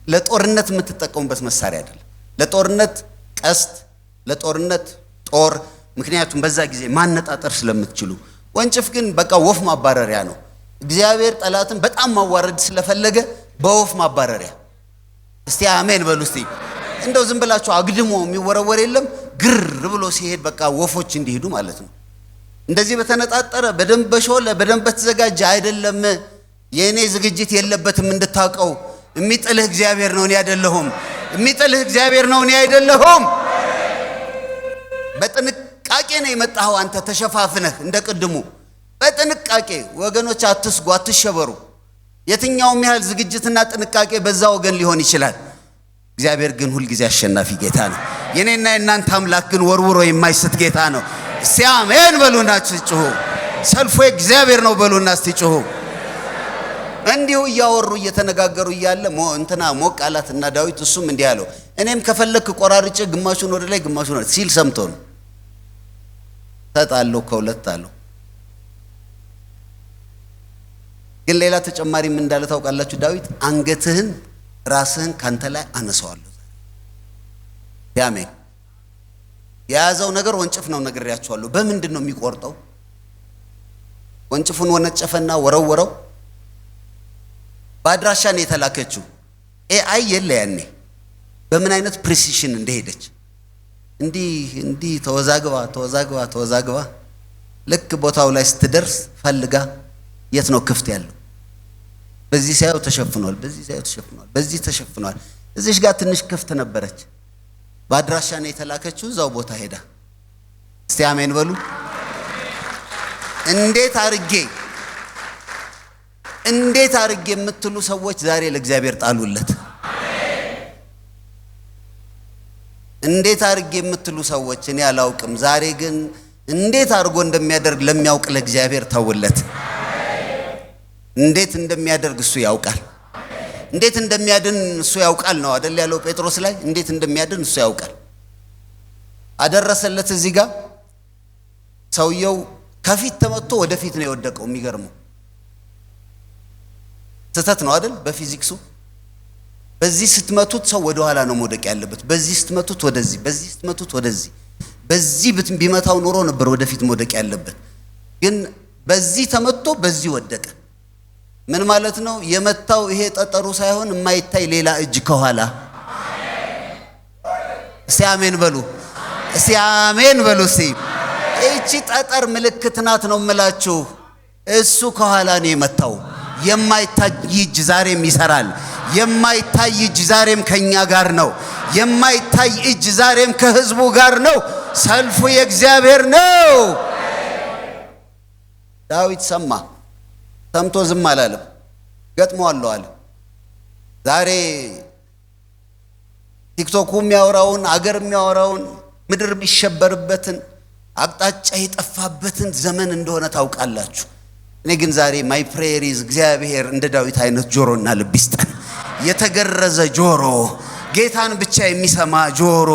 ለጦርነት የምትጠቀሙበት መሳሪያ አይደለም። ለጦርነት ቀስት፣ ለጦርነት ጦር፣ ምክንያቱም በዛ ጊዜ ማነጣጠር ስለምትችሉ። ወንጭፍ ግን በቃ ወፍ ማባረሪያ ነው። እግዚአብሔር ጠላትን በጣም ማዋረድ ስለፈለገ በወፍ ማባረሪያ። እስቲ አሜን በሉ። እስቲ እንደው ዝም ብላችሁ አግድሞ የሚወረወር የለም። ግር ብሎ ሲሄድ በቃ ወፎች እንዲሄዱ ማለት ነው። እንደዚህ በተነጣጠረ በደንብ በሾለ በደንብ በተዘጋጀ አይደለም። የኔ ዝግጅት የለበትም እንድታውቀው። የሚጥልህ እግዚአብሔር ነው፣ እኔ አይደለሁም። የሚጥልህ እግዚአብሔር ነው፣ እኔ አይደለሁም። በጥንቃቄ ነው የመጣኸው አንተ ተሸፋፍነህ እንደቅድሙ በጥንቃቄ። ወገኖች አትስጉ፣ አትሸበሩ። የትኛውም ያህል ዝግጅትና ጥንቃቄ በዛ ወገን ሊሆን ይችላል። እግዚአብሔር ግን ሁልጊዜ አሸናፊ ጌታ ነው። የኔና የእናንተ አምላክ ግን ወርውሮ የማይስት ጌታ ነው። እስቲ አሜን በሉና ጩሁ። ሰልፉ እግዚአብሔር ነው በሉና እስቲ ጩሁ። እንዲሁ እያወሩ እየተነጋገሩ እያለ እንትና ሞቅ አላትና ዳዊት እሱም እንዲህ አለው፣ እኔም ከፈለክ ቆራርጬ ግማሹን ወደ ላይ ግማሹን ወደ ሲል ሰምቶ ነው። ተጣለው ከሁለት አለው። ግን ሌላ ተጨማሪ ምን እንዳለ ታውቃላችሁ? ዳዊት አንገትህን ራስህን ካንተ ላይ አነሳዋለሁ። ያሜን የያዘው ነገር ወንጭፍ ነው ነግሬያችኋለሁ። በምንድን ነው የሚቆርጠው? ወንጭፉን ወነጨፈና ወረወረው። በአድራሻ ነው የተላከችው። ኤአይ የለ ያኔ በምን አይነት ፕሪሲሽን እንደሄደች እንዲህ ተወዛግባ ልክ ቦታው ላይ ስትደርስ ፈልጋ የት ነው ክፍት ያለው? በዚህ ሳይው ተሸፍኗል፣ በዚህ ሳይው ተሸፍኗል፣ በዚህ ተሸፍኗል። እዚሽ ጋር ትንሽ ክፍት ነበረች። በአድራሻ ነው የተላከችው። እዛው ቦታ ሄዳ እስቲ አሜን በሉ። እንዴት አርጌ የምትሉ ሰዎች ዛሬ ለእግዚአብሔር ጣሉለት። እንዴት አርጌ የምትሉ ሰዎች እኔ አላውቅም። ዛሬ ግን እንዴት አርጎ እንደሚያደርግ ለሚያውቅ ለእግዚአብሔር ተውለት። እንዴት እንደሚያደርግ እሱ ያውቃል። እንዴት እንደሚያድን እሱ ያውቃል ነው አይደል ያለው ጴጥሮስ ላይ። እንዴት እንደሚያድን እሱ ያውቃል። አደረሰለት። እዚህ ጋር ሰውየው ከፊት ተመቶ ወደፊት ነው የወደቀው። የሚገርመው ስህተት ነው አይደል? በፊዚክሱ በዚህ ስትመቱት ሰው ወደ ኋላ ነው መውደቅ ያለበት። በዚህ ስትመቱት ወደዚህ፣ በዚህ ስትመቱት ወደዚህ። በዚህ ቢመታው ኖሮ ነበር ወደፊት መውደቅ ያለበት። ግን በዚህ ተመቶ በዚህ ወደቀ። ምን ማለት ነው? የመታው ይሄ ጠጠሩ ሳይሆን የማይታይ ሌላ እጅ ከኋላ። እስቲ አሜን በሉ። እስቲ አሜን በሉ። እስቲ እቺ ጠጠር ምልክት ናት ነው የምላችሁ። እሱ ከኋላ ነው የመታው። የማይታይ እጅ ዛሬም ይሰራል። የማይታይ እጅ ዛሬም ከኛ ጋር ነው። የማይታይ እጅ ዛሬም ከህዝቡ ጋር ነው። ሰልፉ የእግዚአብሔር ነው። ዳዊት ሰምቶ ዝም አላለም። ገጥሞአለሁ አለ። ዛሬ ቲክቶክ የሚያወራውን አገር የሚያወራውን ምድር የሚሸበርበትን አቅጣጫ የጠፋበትን ዘመን እንደሆነ ታውቃላችሁ። እኔ ግን ዛሬ ማይ ፕሬየር ኢዝ እግዚአብሔር እንደ ዳዊት አይነት ጆሮና ልብ ይስጠን። የተገረዘ ጆሮ፣ ጌታን ብቻ የሚሰማ ጆሮ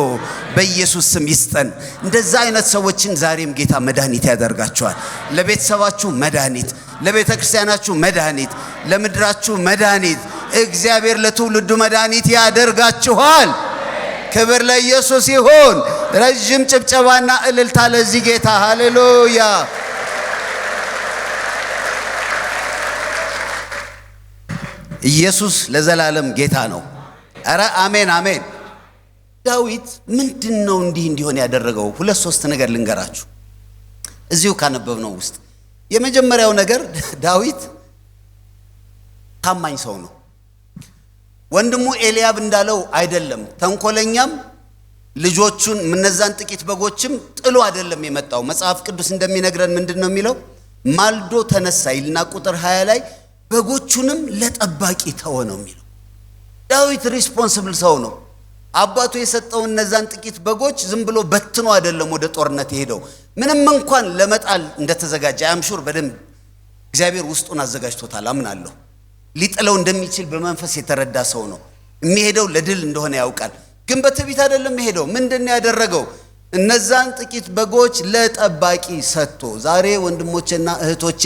በኢየሱስ ስም ይስጠን። እንደዛ አይነት ሰዎችን ዛሬም ጌታ መድኃኒት ያደርጋቸዋል። ለቤተሰባችሁ መድኃኒት፣ ለቤተ ክርስቲያናችሁ መድኃኒት፣ ለምድራችሁ መድኃኒት፣ እግዚአብሔር ለትውልዱ መድኃኒት ያደርጋችኋል። ክብር ለኢየሱስ ይሁን። ረጅም ጭብጨባና እልልታ ለዚህ ጌታ። ሃሌሉያ። ኢየሱስ ለዘላለም ጌታ ነው። አረ አሜን አሜን። ዳዊት ምንድነው እንዲህ እንዲሆን ያደረገው? ሁለት ሶስት ነገር ልንገራችሁ እዚሁ ካነበብነው ውስጥ። የመጀመሪያው ነገር ዳዊት ታማኝ ሰው ነው። ወንድሙ ኤልያብ እንዳለው አይደለም። ተንኮለኛም ልጆቹን እነዛን ጥቂት በጎችም ጥሎ አይደለም የመጣው። መጽሐፍ ቅዱስ እንደሚነግረን ምንድነው የሚለው? ማልዶ ተነሳ ይልና ቁጥር 20 ላይ በጎቹንም ለጠባቂ ተወ ነው የሚለው። ዳዊት ሪስፖንሲብል ሰው ነው። አባቱ የሰጠው እነዛን ጥቂት በጎች ዝም ብሎ በትኖ አይደለም ወደ ጦርነት የሄደው። ምንም እንኳን ለመጣል እንደተዘጋጀ አምሹር በደንብ እግዚአብሔር ውስጡን አዘጋጅቶታል አምናለሁ። ሊጥለው እንደሚችል በመንፈስ የተረዳ ሰው ነው። የሚሄደው ለድል እንደሆነ ያውቃል። ግን በትዕቢት አይደለም የሄደው። ምንድነው ያደረገው? እነዛን ጥቂት በጎች ለጠባቂ ሰጥቶ። ዛሬ ወንድሞቼና እህቶቼ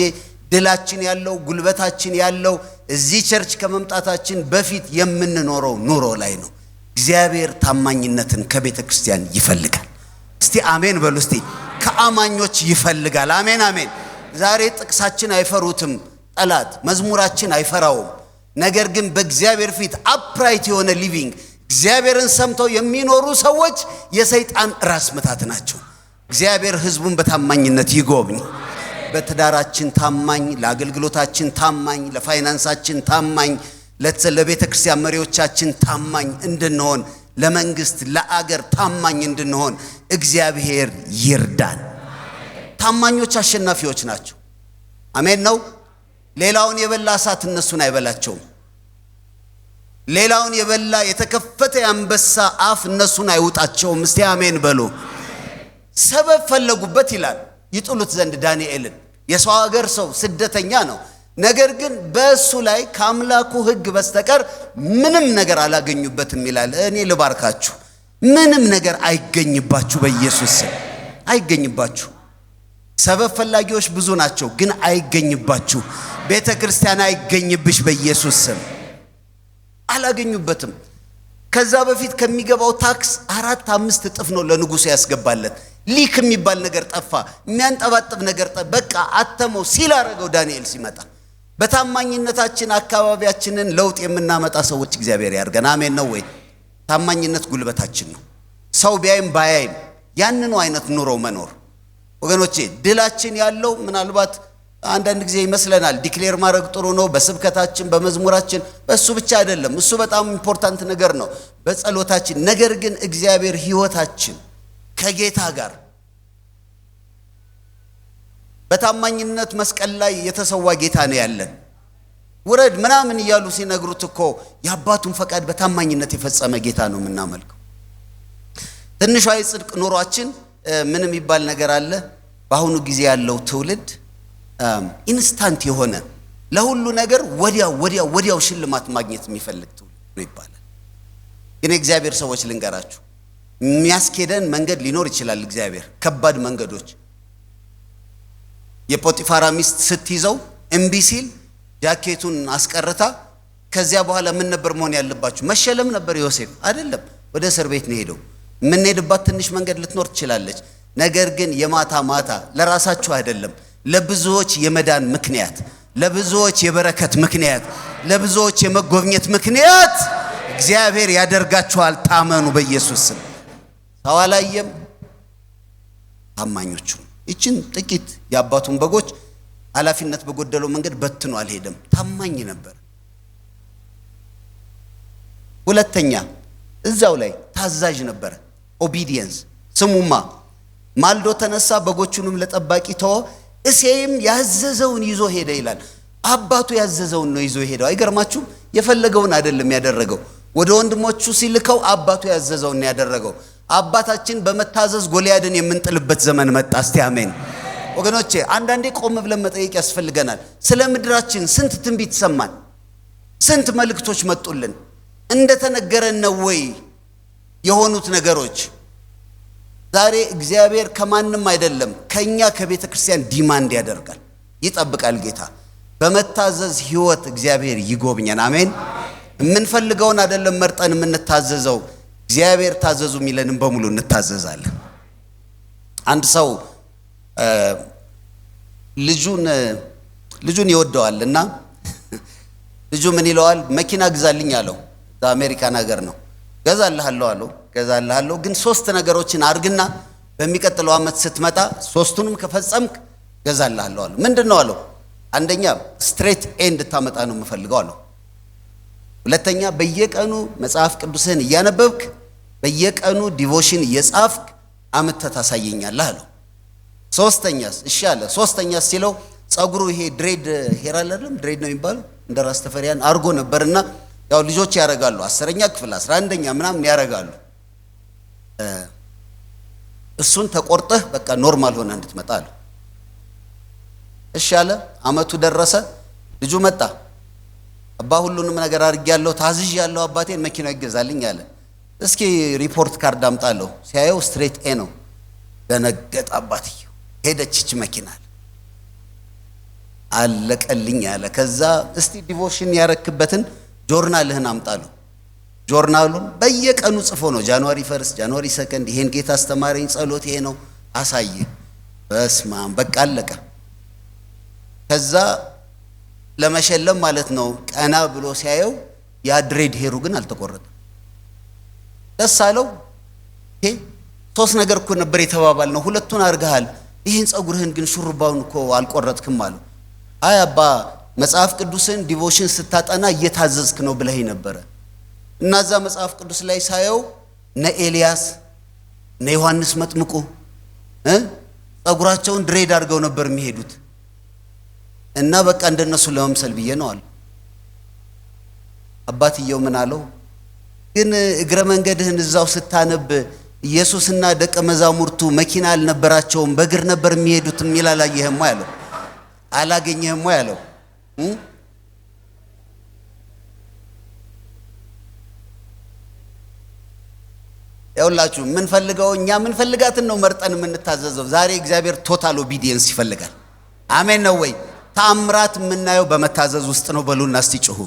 ድላችን ያለው ጉልበታችን ያለው እዚህ ቸርች ከመምጣታችን በፊት የምንኖረው ኑሮ ላይ ነው። እግዚአብሔር ታማኝነትን ከቤተ ክርስቲያን ይፈልጋል። እስቲ አሜን በሉ። እስቲ ከአማኞች ይፈልጋል። አሜን አሜን። ዛሬ ጥቅሳችን አይፈሩትም ጠላት፣ መዝሙራችን አይፈራውም። ነገር ግን በእግዚአብሔር ፊት አፕራይት የሆነ ሊቪንግ እግዚአብሔርን ሰምተው የሚኖሩ ሰዎች የሰይጣን ራስ ምታት ናቸው። እግዚአብሔር ሕዝቡን በታማኝነት ይጎብኝ። በትዳራችን ታማኝ፣ ለአገልግሎታችን ታማኝ፣ ለፋይናንሳችን ታማኝ፣ ለቤተ ክርስቲያን መሪዎቻችን ታማኝ እንድንሆን፣ ለመንግስት ለአገር ታማኝ እንድንሆን እግዚአብሔር ይርዳን። ታማኞች አሸናፊዎች ናቸው። አሜን ነው። ሌላውን የበላ እሳት እነሱን አይበላቸውም። ሌላውን የበላ የተከፈተ የአንበሳ አፍ እነሱን አይውጣቸውም። እስቲ አሜን በሉ። ሰበብ ፈለጉበት ይላል ይጥሉት ዘንድ ዳንኤልን። የሰው ሀገር ሰው ስደተኛ ነው። ነገር ግን በእሱ ላይ ከአምላኩ ሕግ በስተቀር ምንም ነገር አላገኙበትም ይላል። እኔ ልባርካችሁ፣ ምንም ነገር አይገኝባችሁ፣ በኢየሱስ ስም አይገኝባችሁ። ሰበብ ፈላጊዎች ብዙ ናቸው፣ ግን አይገኝባችሁ። ቤተ ክርስቲያን አይገኝብሽ፣ በኢየሱስ ስም አላገኙበትም። ከዛ በፊት ከሚገባው ታክስ 4-5 እጥፍ ነው ለንጉሱ ያስገባለት። ሊክ የሚባል ነገር ጠፋ፣ የሚያንጠባጥብ ነገር በቃ አተመው ሲል አረገው። ዳንኤል ሲመጣ በታማኝነታችን አካባቢያችንን ለውጥ የምናመጣ ሰዎች እግዚአብሔር ያርገን። አሜን ነው ወይ? ታማኝነት ጉልበታችን ነው። ሰው ቢያይም ባያይም ያንኑ አይነት ኑሮ መኖር ወገኖቼ፣ ድላችን ያለው ምናልባት አንዳንድ ጊዜ ይመስለናል ዲክሌር ማድረግ ጥሩ ነው፣ በስብከታችን በመዝሙራችን፣ በእሱ ብቻ አይደለም። እሱ በጣም ኢምፖርታንት ነገር ነው፣ በጸሎታችን። ነገር ግን እግዚአብሔር ሕይወታችን ከጌታ ጋር በታማኝነት መስቀል ላይ የተሰዋ ጌታ ነው ያለን። ውረድ ምናምን እያሉ ሲነግሩት እኮ የአባቱን ፈቃድ በታማኝነት የፈጸመ ጌታ ነው የምናመልከው። ትንሿ የጽድቅ ኑሯችን ምን የሚባል ነገር አለ? በአሁኑ ጊዜ ያለው ትውልድ ኢንስታንት የሆነ ለሁሉ ነገር ወዲያው ሽልማት ማግኘት የሚፈልግ ትውልድ ነው ይባላል። ግን እግዚአብሔር ሰዎች ልንገራችሁ፣ የሚያስኬደን መንገድ ሊኖር ይችላል። እግዚአብሔር ከባድ መንገዶች። የፖቲፋራ ሚስት ስትይዘው እምቢ ሲል ጃኬቱን አስቀርታ፣ ከዚያ በኋላ ምን ነበር መሆን ያለባችሁ? መሸለም ነበር። ዮሴፍ አይደለም፣ ወደ እስር ቤት ነው ሄደው። የምንሄድባት ትንሽ መንገድ ልትኖር ትችላለች። ነገር ግን የማታ ማታ ለራሳችሁ አይደለም፣ ለብዙዎች የመዳን ምክንያት፣ ለብዙዎች የበረከት ምክንያት፣ ለብዙዎች የመጎብኘት ምክንያት እግዚአብሔር ያደርጋችኋል። ታመኑ በኢየሱስ ስም። ሰው አላየም፣ ታማኞቹ ይችን ጥቂት የአባቱን በጎች ኃላፊነት በጎደለው መንገድ በትኖ አልሄደም። ታማኝ ነበር። ሁለተኛ እዛው ላይ ታዛዥ ነበር። ኦቢዲየንስ። ስሙማ ማልዶ ተነሳ፣ በጎቹንም ለጠባቂ ተወ፣ እሴይም ያዘዘውን ይዞ ሄደ ይላል። አባቱ ያዘዘውን ነው ይዞ ሄደው። አይገርማችሁም? የፈለገውን አይደለም ያደረገው። ወደ ወንድሞቹ ሲልከው አባቱ ያዘዘውን ነው ያደረገው። አባታችን በመታዘዝ ጎልያድን የምንጥልበት ዘመን መጣ። እስቲ አሜን ወገኖቼ። አንዳንዴ ቆም ብለን መጠየቅ ያስፈልገናል። ስለ ምድራችን ስንት ትንቢት ሰማን? ስንት መልእክቶች መጡልን? እንደተነገረን ነው ወይ የሆኑት ነገሮች? ዛሬ እግዚአብሔር ከማንም አይደለም ከኛ ከቤተ ክርስቲያን ዲማንድ ያደርጋል፣ ይጠብቃል። ጌታ በመታዘዝ ህይወት እግዚአብሔር ይጎብኘን። አሜን። የምንፈልገውን አይደለም መርጠን የምንታዘዘው፣ እግዚአብሔር ታዘዙ የሚለንን በሙሉ እንታዘዛለን። አንድ ሰው ልጁን ይወደዋል እና ልጁ ምን ይለዋል? መኪና ግዛልኝ አለው። በአሜሪካን ሀገር ነው። ገዛልሃለሁ አለው። ገዛልሃለሁ ግን 3 ነገሮችን አድርግና በሚቀጥለው ዓመት ስትመጣ 3ቱንም ከፈጸምክ ገዛልሃለሁ አለው። ምንድነው አለው? አንደኛ ስትሬት ኤንድ ታመጣ ነው የምፈልገው አለው። ሁለተኛ በየቀኑ መጽሐፍ ቅዱስን እያነበብክ በየቀኑ ዲቮሽን እየጻፍክ አመት ታሳየኛለህ አለው። ሶስተኛስ? እሺ አለ። ሶስተኛስ ሲለው ጸጉሩ ይሄ ድሬድ ሄር አይደለም ድሬድ ነው የሚባለው እንደ ራስ ተፈሪያን አርጎ ነበርና ያው ልጆች ያረጋሉ 10ኛ ክፍል 11ኛ ምናምን ያረጋሉ። እሱን ተቆርጠህ በቃ ኖርማል ሆነ እንድትመጣ አለው። እሺ አለ። አመቱ ደረሰ። ልጁ መጣ። አባ ሁሉንም ነገር አድርጌያለሁ፣ ታዝዣለሁ፣ አባቴን መኪናው ይገዛልኝ አለ። እስኪ ሪፖርት ካርድ አምጣለሁ። ሲያየው ስትሬት ኤ ነው። ደነገጠ አባትየው። ሄደችች መኪና አለቀልኝ አለ። ከዛ እስቲ ዲቮሽን ያረክበትን ጆርናልህን አምጣለሁ። ጆርናሉን በየቀኑ ጽፎ ነው ጃንዋሪ 1 ጃንዋሪ 2 ይሄን ጌታ አስተማረኝ፣ ጸሎት ይሄ ነው አሳየ። በስማም በቃ አለቀ። ከዛ ለመሸለም ማለት ነው ቀና ብሎ ሲያየው ያ ድሬድ ሄሩ ግን አልተቆረጠም። ደስ አለው። ይሄ 3 ነገር እኮ ነበር የተባባል ነው፣ 2ቱን አድርገሃል፣ ይሄን ጸጉርህን ግን ሹሩባውን እኮ አልቆረጥክም አለው። አይ አባ መጽሐፍ ቅዱስን ዲቮሽን ስታጠና እየታዘዝክ ነው ብለህ ነበረ እና እዛ መጽሐፍ ቅዱስ ላይ ሳየው እነ ኤልያስ እነ ዮሐንስ መጥምቁ ጸጉራቸውን ድሬድ አድርገው ነበር የሚሄዱት እና በቃ እንደነሱ ለመምሰል ብዬ ነው አለ። አባትየው ምን አለው? ግን እግረ መንገድህን እዛው ስታነብ ኢየሱስና ደቀ መዛሙርቱ መኪና አልነበራቸውም፣ በእግር ነበር የሚሄዱት የሚል አላየህም ወይ አለው። አላገኘህም ወይ አለው። ያውላችሁ እኛ የምንፈልጋትን ነው መርጠን የምንታዘዘው። ዛሬ እግዚአብሔር ቶታል ኦቢዲየንስ ይፈልጋል። አሜን ነው ወይ? ተአምራት የምናየው በመታዘዝ ውስጥ ነው። በሉና እስቲ ጩሁ።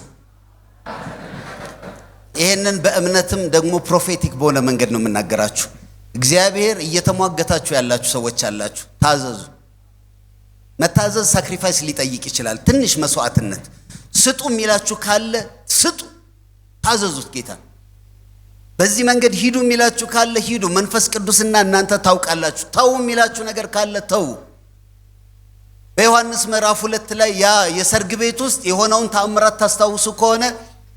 ይሄንን በእምነትም ደግሞ ፕሮፌቲክ በሆነ መንገድ ነው የምናገራችሁ። እግዚአብሔር እየተሟገታችሁ ያላችሁ ሰዎች አላችሁ፣ ታዘዙ። መታዘዝ ሳክሪፋይስ ሊጠይቅ ይችላል፣ ትንሽ መስዋዕትነት። ስጡ የሚላችሁ ካለ ስጡ፣ ታዘዙት ጌታ። በዚህ መንገድ ሂዱ የሚላችሁ ካለ ሂዱ፣ መንፈስ ቅዱስና እናንተ ታውቃላችሁ። ተው የሚላችሁ ነገር ካለ ተው። በዮሐንስ ምዕራፍ 2 ላይ ያ የሰርግ ቤት ውስጥ የሆነውን ተአምራት ታስታውሱ ከሆነ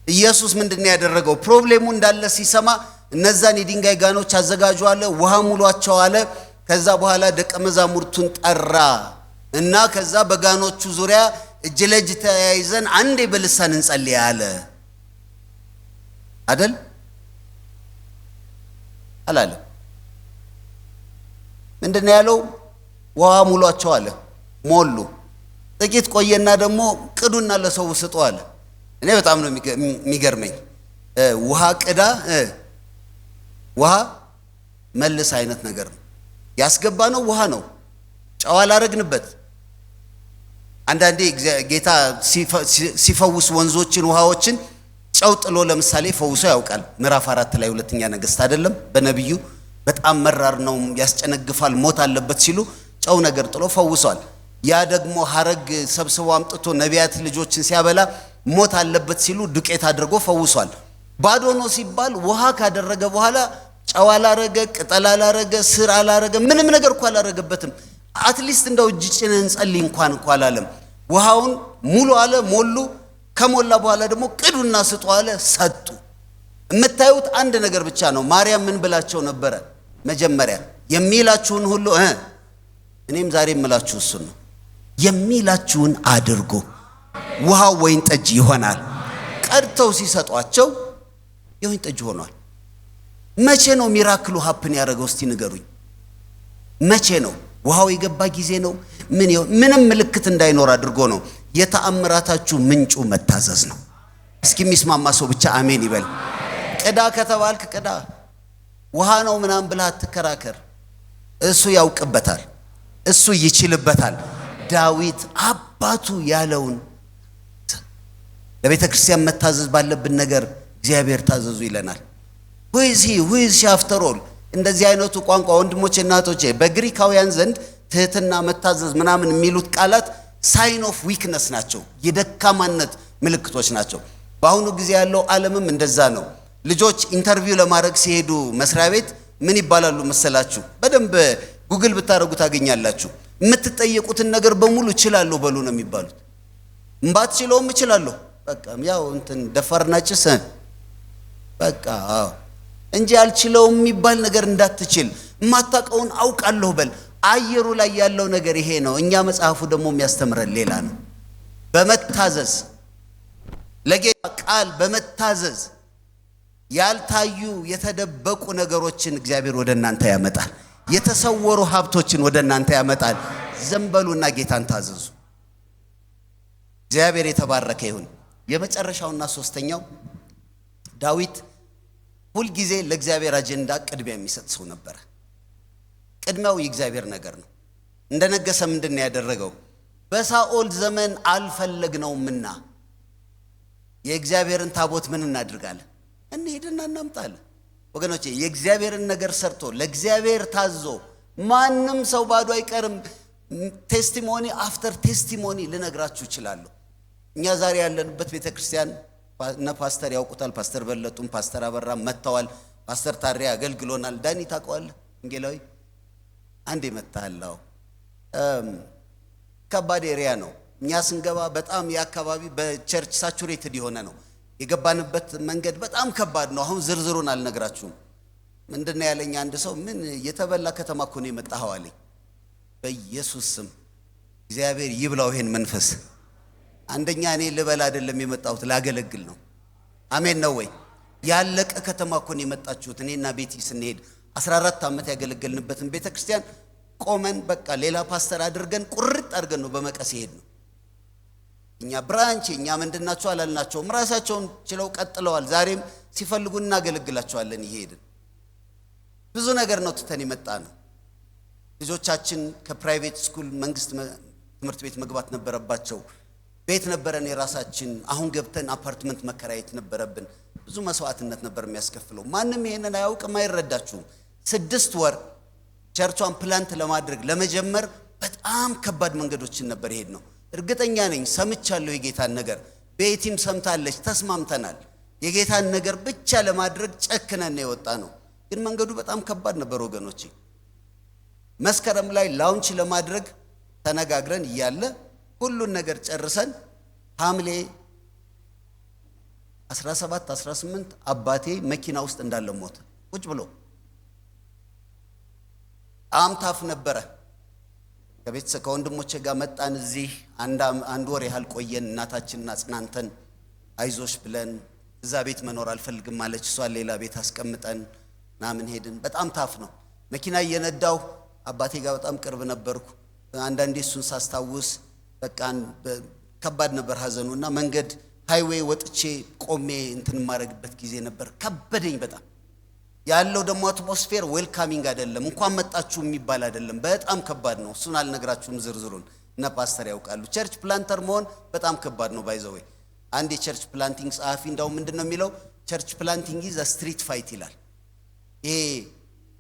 ኢየሱስ ምንድነው ያደረገው? ፕሮብሌሙ እንዳለ ሲሰማ እነዛን የድንጋይ ጋኖች አዘጋጁ አለ፣ ውሃ ሙሏቸው አለ። ከዛ በኋላ ደቀ መዛሙርቱን ጠራ እና ከዛ በጋኖቹ ዙሪያ እጅ ለእጅ ተያይዘን አንዴ በልሳን እንጸልይ አለ አይደል? አላለም። ምንድነው ያለው? ውሃ ሙሏቸው አለ። ሞሉ። ጥቂት ቆየና ደግሞ ቅዱና ለሰው ስጡ አለ። እኔ በጣም ነው የሚገርመኝ። ውሃ ቅዳ ውሃ መልስ አይነት ነገር ነው ያስገባ ነው። ውሃ ነው፣ ጨው አላረግንበት። አንዳንዴ ጌታ ሲፈውስ ወንዞችን ውሃዎችን ጨው ጥሎ ለምሳሌ ፈውሶ ያውቃል። ምዕራፍ 4 ላይ ሁለተኛ ነገሥት አይደለም በነብዩ በጣም መራር ነው ያስጨነግፋል ሞት አለበት ሲሉ ጨው ነገር ጥሎ ፈውሷል። ያ ደግሞ ሐረግ ሰብስቦ አምጥቶ ነቢያት ልጆችን ሲያበላ ሞት አለበት ሲሉ ዱቄት አድርጎ ፈውሷል። ባዶ ነው ሲባል ውሃ ካደረገ በኋላ ጨው አላረገ፣ ቅጠል አላረገ፣ ስር አላረገ፣ ምንም ነገር እንኳን አላረገበትም። አትሊስት እንደው እጅ ጭነን እንጸልይ እንኳን አላለም። ውሃውን ሙሉ አለ፣ ሞሉ። ከሞላ በኋላ ደግሞ ቅዱና ስጡ አለ፣ ሰጡ። የምታዩት አንድ ነገር ብቻ ነው። ማርያም ምን ብላቸው ነበረ? መጀመሪያ የሚላችሁን ሁሉ እኔም ዛሬ የምላችሁ እሱን ነው። የሚላችሁን አድርጎ ውሃው ወይን ጠጅ ይሆናል። ቀድተው ሲሰጧቸው የወይን ጠጅ ሆኗል። መቼ ነው ሚራክሉ ሀፕን ያደረገው? እስቲ ንገሩኝ። መቼ ነው? ውሃው የገባ ጊዜ ነው? ምንም ምልክት እንዳይኖር አድርጎ ነው። የተአምራታችሁ ምንጩ መታዘዝ ነው። እስኪ የሚስማማ ሰው ብቻ አሜን ይበል። ቅዳ ከተባልክ ቅዳ። ውሃ ነው ምናምን ብለህ አትከራከር። እሱ ያውቅበታል፣ እሱ ይችልበታል። ዳዊት አባቱ ያለውን ለቤተ ክርስቲያን መታዘዝ ባለብን ነገር እግዚአብሔር ታዘዙ ይለናል። ሁይዚ አፍተሮል እንደዚህ አይነቱ ቋንቋ ወንድሞቼ እናቶቼ በግሪካውያን ዘንድ ትህትና መታዘዝ ምናምን የሚሉት ቃላት ሳይን ኦፍ ዊክነስ ናቸው፣ የደካማነት ምልክቶች ናቸው። በአሁኑ ጊዜ ያለው ዓለምም እንደዛ ነው። ልጆች ኢንተርቪው ለማድረግ ሲሄዱ መስሪያ ቤት ምን ይባላሉ መሰላችሁ? በደንብ ጉግል ብታረጉ ታገኛላችሁ። የምትጠየቁትን ነገር በሙሉ እችላለሁ በሉ ነው የሚባሉት። እምባትችለውም እችላለሁ በቃ ያው እንትን ደፋርና ጭስ በቃ እንጂ አልችለውም የሚባል ነገር እንዳትችል። የማታውቀውን አውቃለሁ በል። አየሩ ላይ ያለው ነገር ይሄ ነው። እኛ መጽሐፉ ደግሞ የሚያስተምረን ሌላ ነው። በመታዘዝ ለጌታ ቃል በመታዘዝ ያልታዩ የተደበቁ ነገሮችን እግዚአብሔር ወደ እናንተ ያመጣል። የተሰወሩ ሀብቶችን ወደ እናንተ ያመጣል። ዘንበሉና ጌታን ታዘዙ። እግዚአብሔር የተባረከ ይሁን። የመጨረሻውና ሶስተኛው ዳዊት ሁል ጊዜ ለእግዚአብሔር አጀንዳ ቅድሚያ የሚሰጥ ሰው ነበር። ቅድሚያው የእግዚአብሔር ነገር ነው። እንደነገሰ ምንድነው ያደረገው? በሳኦል ዘመን አልፈለግነውምና የእግዚአብሔርን ታቦት ምን እናድርጋለን? እንሄድና እናምጣለን። ወገኖቼ የእግዚአብሔርን ነገር ሰርቶ ለእግዚአብሔር ታዞ ማንም ሰው ባዶ አይቀርም። ቴስቲሞኒ አፍተር ቴስቲሞኒ ልነግራችሁ እችላለሁ። እኛ ዛሬ ያለንበት ቤተክርስቲያን እነ ፓስተር ያውቁታል። ፓስተር በለጡም ፓስተር አበራ መጥተዋል። ፓስተር ታሪያ አገልግሎናል። ዳኒ ታውቀዋለህ? ወንጌላዊ አንዴ መጣላው። ከባድ ኤሪያ ነው። እኛ ስንገባ በጣም የአካባቢ በቸርች ሳቹሬትድ የሆነ ነው። የገባንበት መንገድ በጣም ከባድ ነው። አሁን ዝርዝሩን አልነግራችሁም። ምንድነው ያለኝ አንድ ሰው፣ ምን የተበላ ከተማ እኮ ነው የመጣኸው አለኝ። በኢየሱስ ስም እግዚአብሔር ይብላው ይሄን መንፈስ። አንደኛ እኔ ልበላ አይደለም የመጣሁት ላገለግል ነው። አሜን ነው ወይ? ያለቀ ከተማ እኮ ነው የመጣችሁት። እኔና ቤቲ ስንሄድ 14 ዓመት ያገለገልንበትን ቤተክርስቲያን ቆመን በቃ ሌላ ፓስተር አድርገን ቁርጥ አድርገን ነው በመቀስ ይሄድ ነው። እኛ ብራንች እኛ ምንድናቸው አላልናቸውም። ራሳቸውን ችለው ቀጥለዋል። ዛሬም ሲፈልጉ እናገለግላቸዋለን። ይሄድን ብዙ ነገር ነው ትተን የመጣ ነው። ልጆቻችን ከፕራይቬት ስኩል መንግስት ትምህርት ቤት መግባት ነበረባቸው። ቤት ነበረን የራሳችን። አሁን ገብተን አፓርትመንት መከራየት ነበረብን። ብዙ መስዋዕትነት ነበር የሚያስከፍለው። ማንም ይሄንን አያውቅም፣ አይረዳችሁም። 6 ወር ቸርቿን ፕላንት ለማድረግ ለመጀመር በጣም ከባድ መንገዶችን ነበር ይሄድ ነው። እርግጠኛ ነኝ ሰምቻለሁ የጌታን ነገር። ቤቲም ሰምታለች፣ ተስማምተናል። የጌታን ነገር ብቻ ለማድረግ ጨክነን የወጣ ነው። ግን መንገዱ በጣም ከባድ ነበር ወገኖቼ። መስከረም ላይ ላውንች ለማድረግ ተነጋግረን እያለ ሁሉን ነገር ጨርሰን ሐምሌ 17 18 አባቴ መኪና ውስጥ እንዳለ ሞተ። ቁጭ ብሎ አምታፍ ነበረ። ከወንድሞቼ ጋር መጣን። እዚህ አንድ ወር ያህል ቆየን። እናታችንን አጽናንተን አይዞሽ ብለን እዛ ቤት መኖር አልፈልግም ማለች። እሷን ሌላ ቤት አስቀምጠን ናምን ሄድን። በጣም ታፍ ነው። መኪና እየነዳው አባቴ ጋር በጣም ቅርብ ነበርኩ። አንዳንዴ እሱን ሳስታውስ በቃ ከባድ ነበር ሐዘኑና መንገድ ሃይዌይ ወጥቼ ቆሜ እንትን ማረግበት ጊዜ ነበር። ከበደኝ በጣም። ያለው ደግሞ አትሞስፌር ዌልካሚንግ አይደለም፣ እንኳን መጣችሁ የሚባል አይደለም። በጣም ከባድ ነው። እሱን አልነግራችሁም ዝርዝሩን፣ እነ ፓስተር ያውቃሉ። ቸርች ፕላንተር መሆን በጣም ከባድ ነው። ባይ ዘ ዌይ አንድ የቸርች ፕላንቲንግ ጸሐፊ እንዳው ምንድነው የሚለው? ቸርች ፕላንቲንግ ኢዝ አ ስትሪት ፋይት ይላል። ይሄ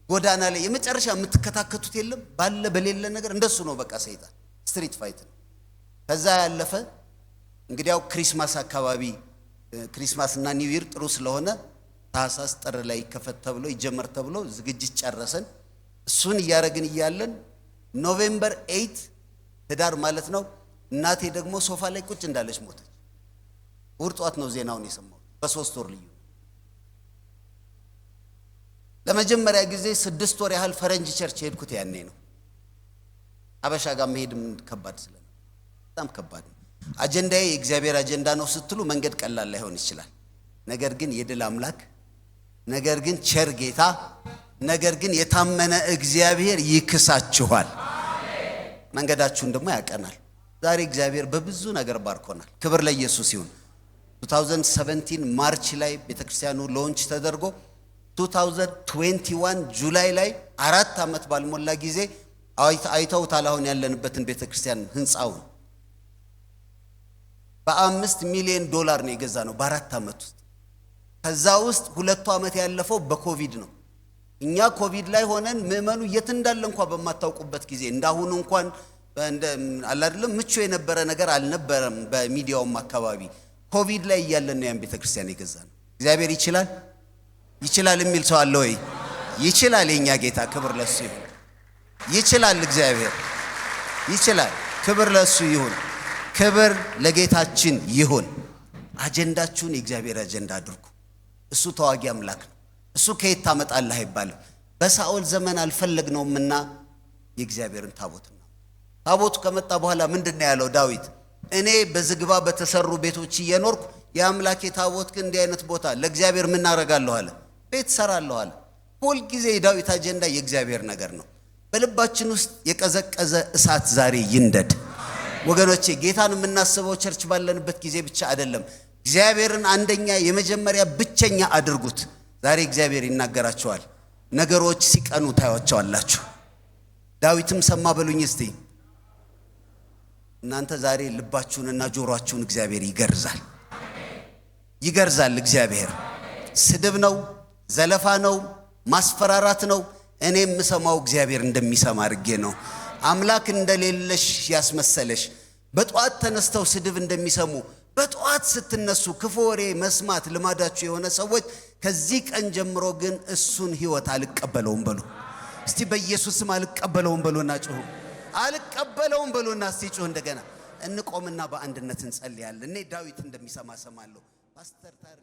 ጎዳና ላይ የመጨረሻ የምትከታከቱት የለም ባለ በሌለ ነገር እንደሱ ነው። በቃ ሰይጣን ስትሪት ፋይት ነው። ከዛ ያለፈ እንግዲያው ክሪስማስ አካባቢ ክሪስማስና ኒው ይር ጥሩ ስለሆነ ታህሳስ ጥር ላይ ይከፈት ተብሎ ይጀመር ተብሎ ዝግጅት ጨረሰን። እሱን እያረግን እያለን ኖቬምበር 8 ህዳር ማለት ነው። እናቴ ደግሞ ሶፋ ላይ ቁጭ እንዳለች ሞተች። እሑድ ጠዋት ነው ዜናውን የሰማሁት። በ3 ወር ልዩ ለመጀመሪያ ጊዜ 6 ወር ያህል ፈረንጅ ቸርች ሄድኩት። ያኔ ነው። አበሻ ጋር መሄድም ከባድ ስለነበር በጣም ከባድ ነው። አጀንዳዬ የእግዚአብሔር አጀንዳ ነው ስትሉ መንገድ ቀላል ላይሆን ይችላል። ነገር ግን የድል አምላክ፣ ነገር ግን ቸር ጌታ፣ ነገር ግን የታመነ እግዚአብሔር ይክሳችኋል። መንገዳችሁን ደግሞ ያቀናል። ዛሬ እግዚአብሔር በብዙ ነገር ባርኮናል። ክብር ለኢየሱስ ይሁን። 2017 ማርች ላይ ቤተክርስቲያኑ ሎንች ተደርጎ 2021 ጁላይ ላይ 4 ዓመት ባልሞላ ጊዜ አይተውታል። አሁን ያለንበትን ቤተክርስቲያን ህንጻውን $5 ሚሊዮን ነው የገዛ ነው በ4 ዓመት ውስጥ። ከዛ ውስጥ 2 ዓመት ያለፈው በኮቪድ ነው። እኛ ኮቪድ ላይ ሆነን ምእመኑ የት እንዳለ እንኳን በማታውቁበት ጊዜ እንዳሁኑ እንኳን አይደለም ምቹ የነበረ ነገር አልነበረም። በሚዲያውም አካባቢ ኮቪድ ላይ እያለን ነው ያን ቤተክርስቲያን የገዛ ነው። እግዚአብሔር ይችላል ይችላል የሚል ሰው አለ ወይ? ይችላል። የኛ ጌታ ክብር ለሱ ይሁን። ይችላል። እግዚአብሔር ይችላል። ክብር ለሱ ይሁን። ክብር ለጌታችን ይሁን። አጀንዳችሁን የእግዚአብሔር አጀንዳ አድርጉ። እሱ ተዋጊ አምላክ ነው። እሱ ከየት ታመጣለህ አይባልም። በሳኦል ዘመን አልፈለግነውምና የእግዚአብሔርን ታቦት ነው። ታቦቱ ከመጣ በኋላ ምንድነው ያለው ዳዊት? እኔ በዝግባ በተሰሩ ቤቶች እየኖርኩ የአምላኬ ታቦት ግን እንዲህ አይነት ቦታ ለእግዚአብሔር ምን አደርጋለሁ አለ? ቤት ሰራለሁ አለ። ሁል ጊዜ የዳዊት አጀንዳ የእግዚአብሔር ነገር ነው። በልባችን ውስጥ የቀዘቀዘ እሳት ዛሬ ይንደድ ወገኖቼ። ጌታን የምናስበው ቸርች ባለንበት ጊዜ ብቻ አይደለም። እግዚአብሔርን አንደኛ የመጀመሪያ ብቸኛ አድርጉት። ዛሬ እግዚአብሔር ይናገራቸዋል። ነገሮች ሲቀኑ ታዩዋቸዋላችሁ። ዳዊትም ሰማ በሉኝ እስቲ። እናንተ ዛሬ ልባችሁንና ጆሮአችሁን እግዚአብሔር ይገርዛል። ይገርዛል። እግዚአብሔር ስድብ ነው፣ ዘለፋ ነው፣ ማስፈራራት ነው። እኔ የምሰማው እግዚአብሔር እንደሚሰማ አድርጌ ነው። አምላክ እንደሌለሽ ያስመሰለሽ በጧት ተነስተው ስድብ እንደሚሰሙ በጧት ስትነሱ ክፉ ወሬ መስማት ልማዳችሁ የሆነ ሰዎች ከዚህ ቀን ጀምሮ ግን እሱን ሕይወት አልቀበለውም በሉ እስቲ። በኢየሱስም አልቀበለውም በሉና ጩሁ። አልቀበለውም በሉና እስቲ ጩሁ። እንደገና እንቆምና በአንድነት እንጸልያለን። እኔ ዳዊት እንደሚሰማ ሰማለሁ። ፓስተር ታሪ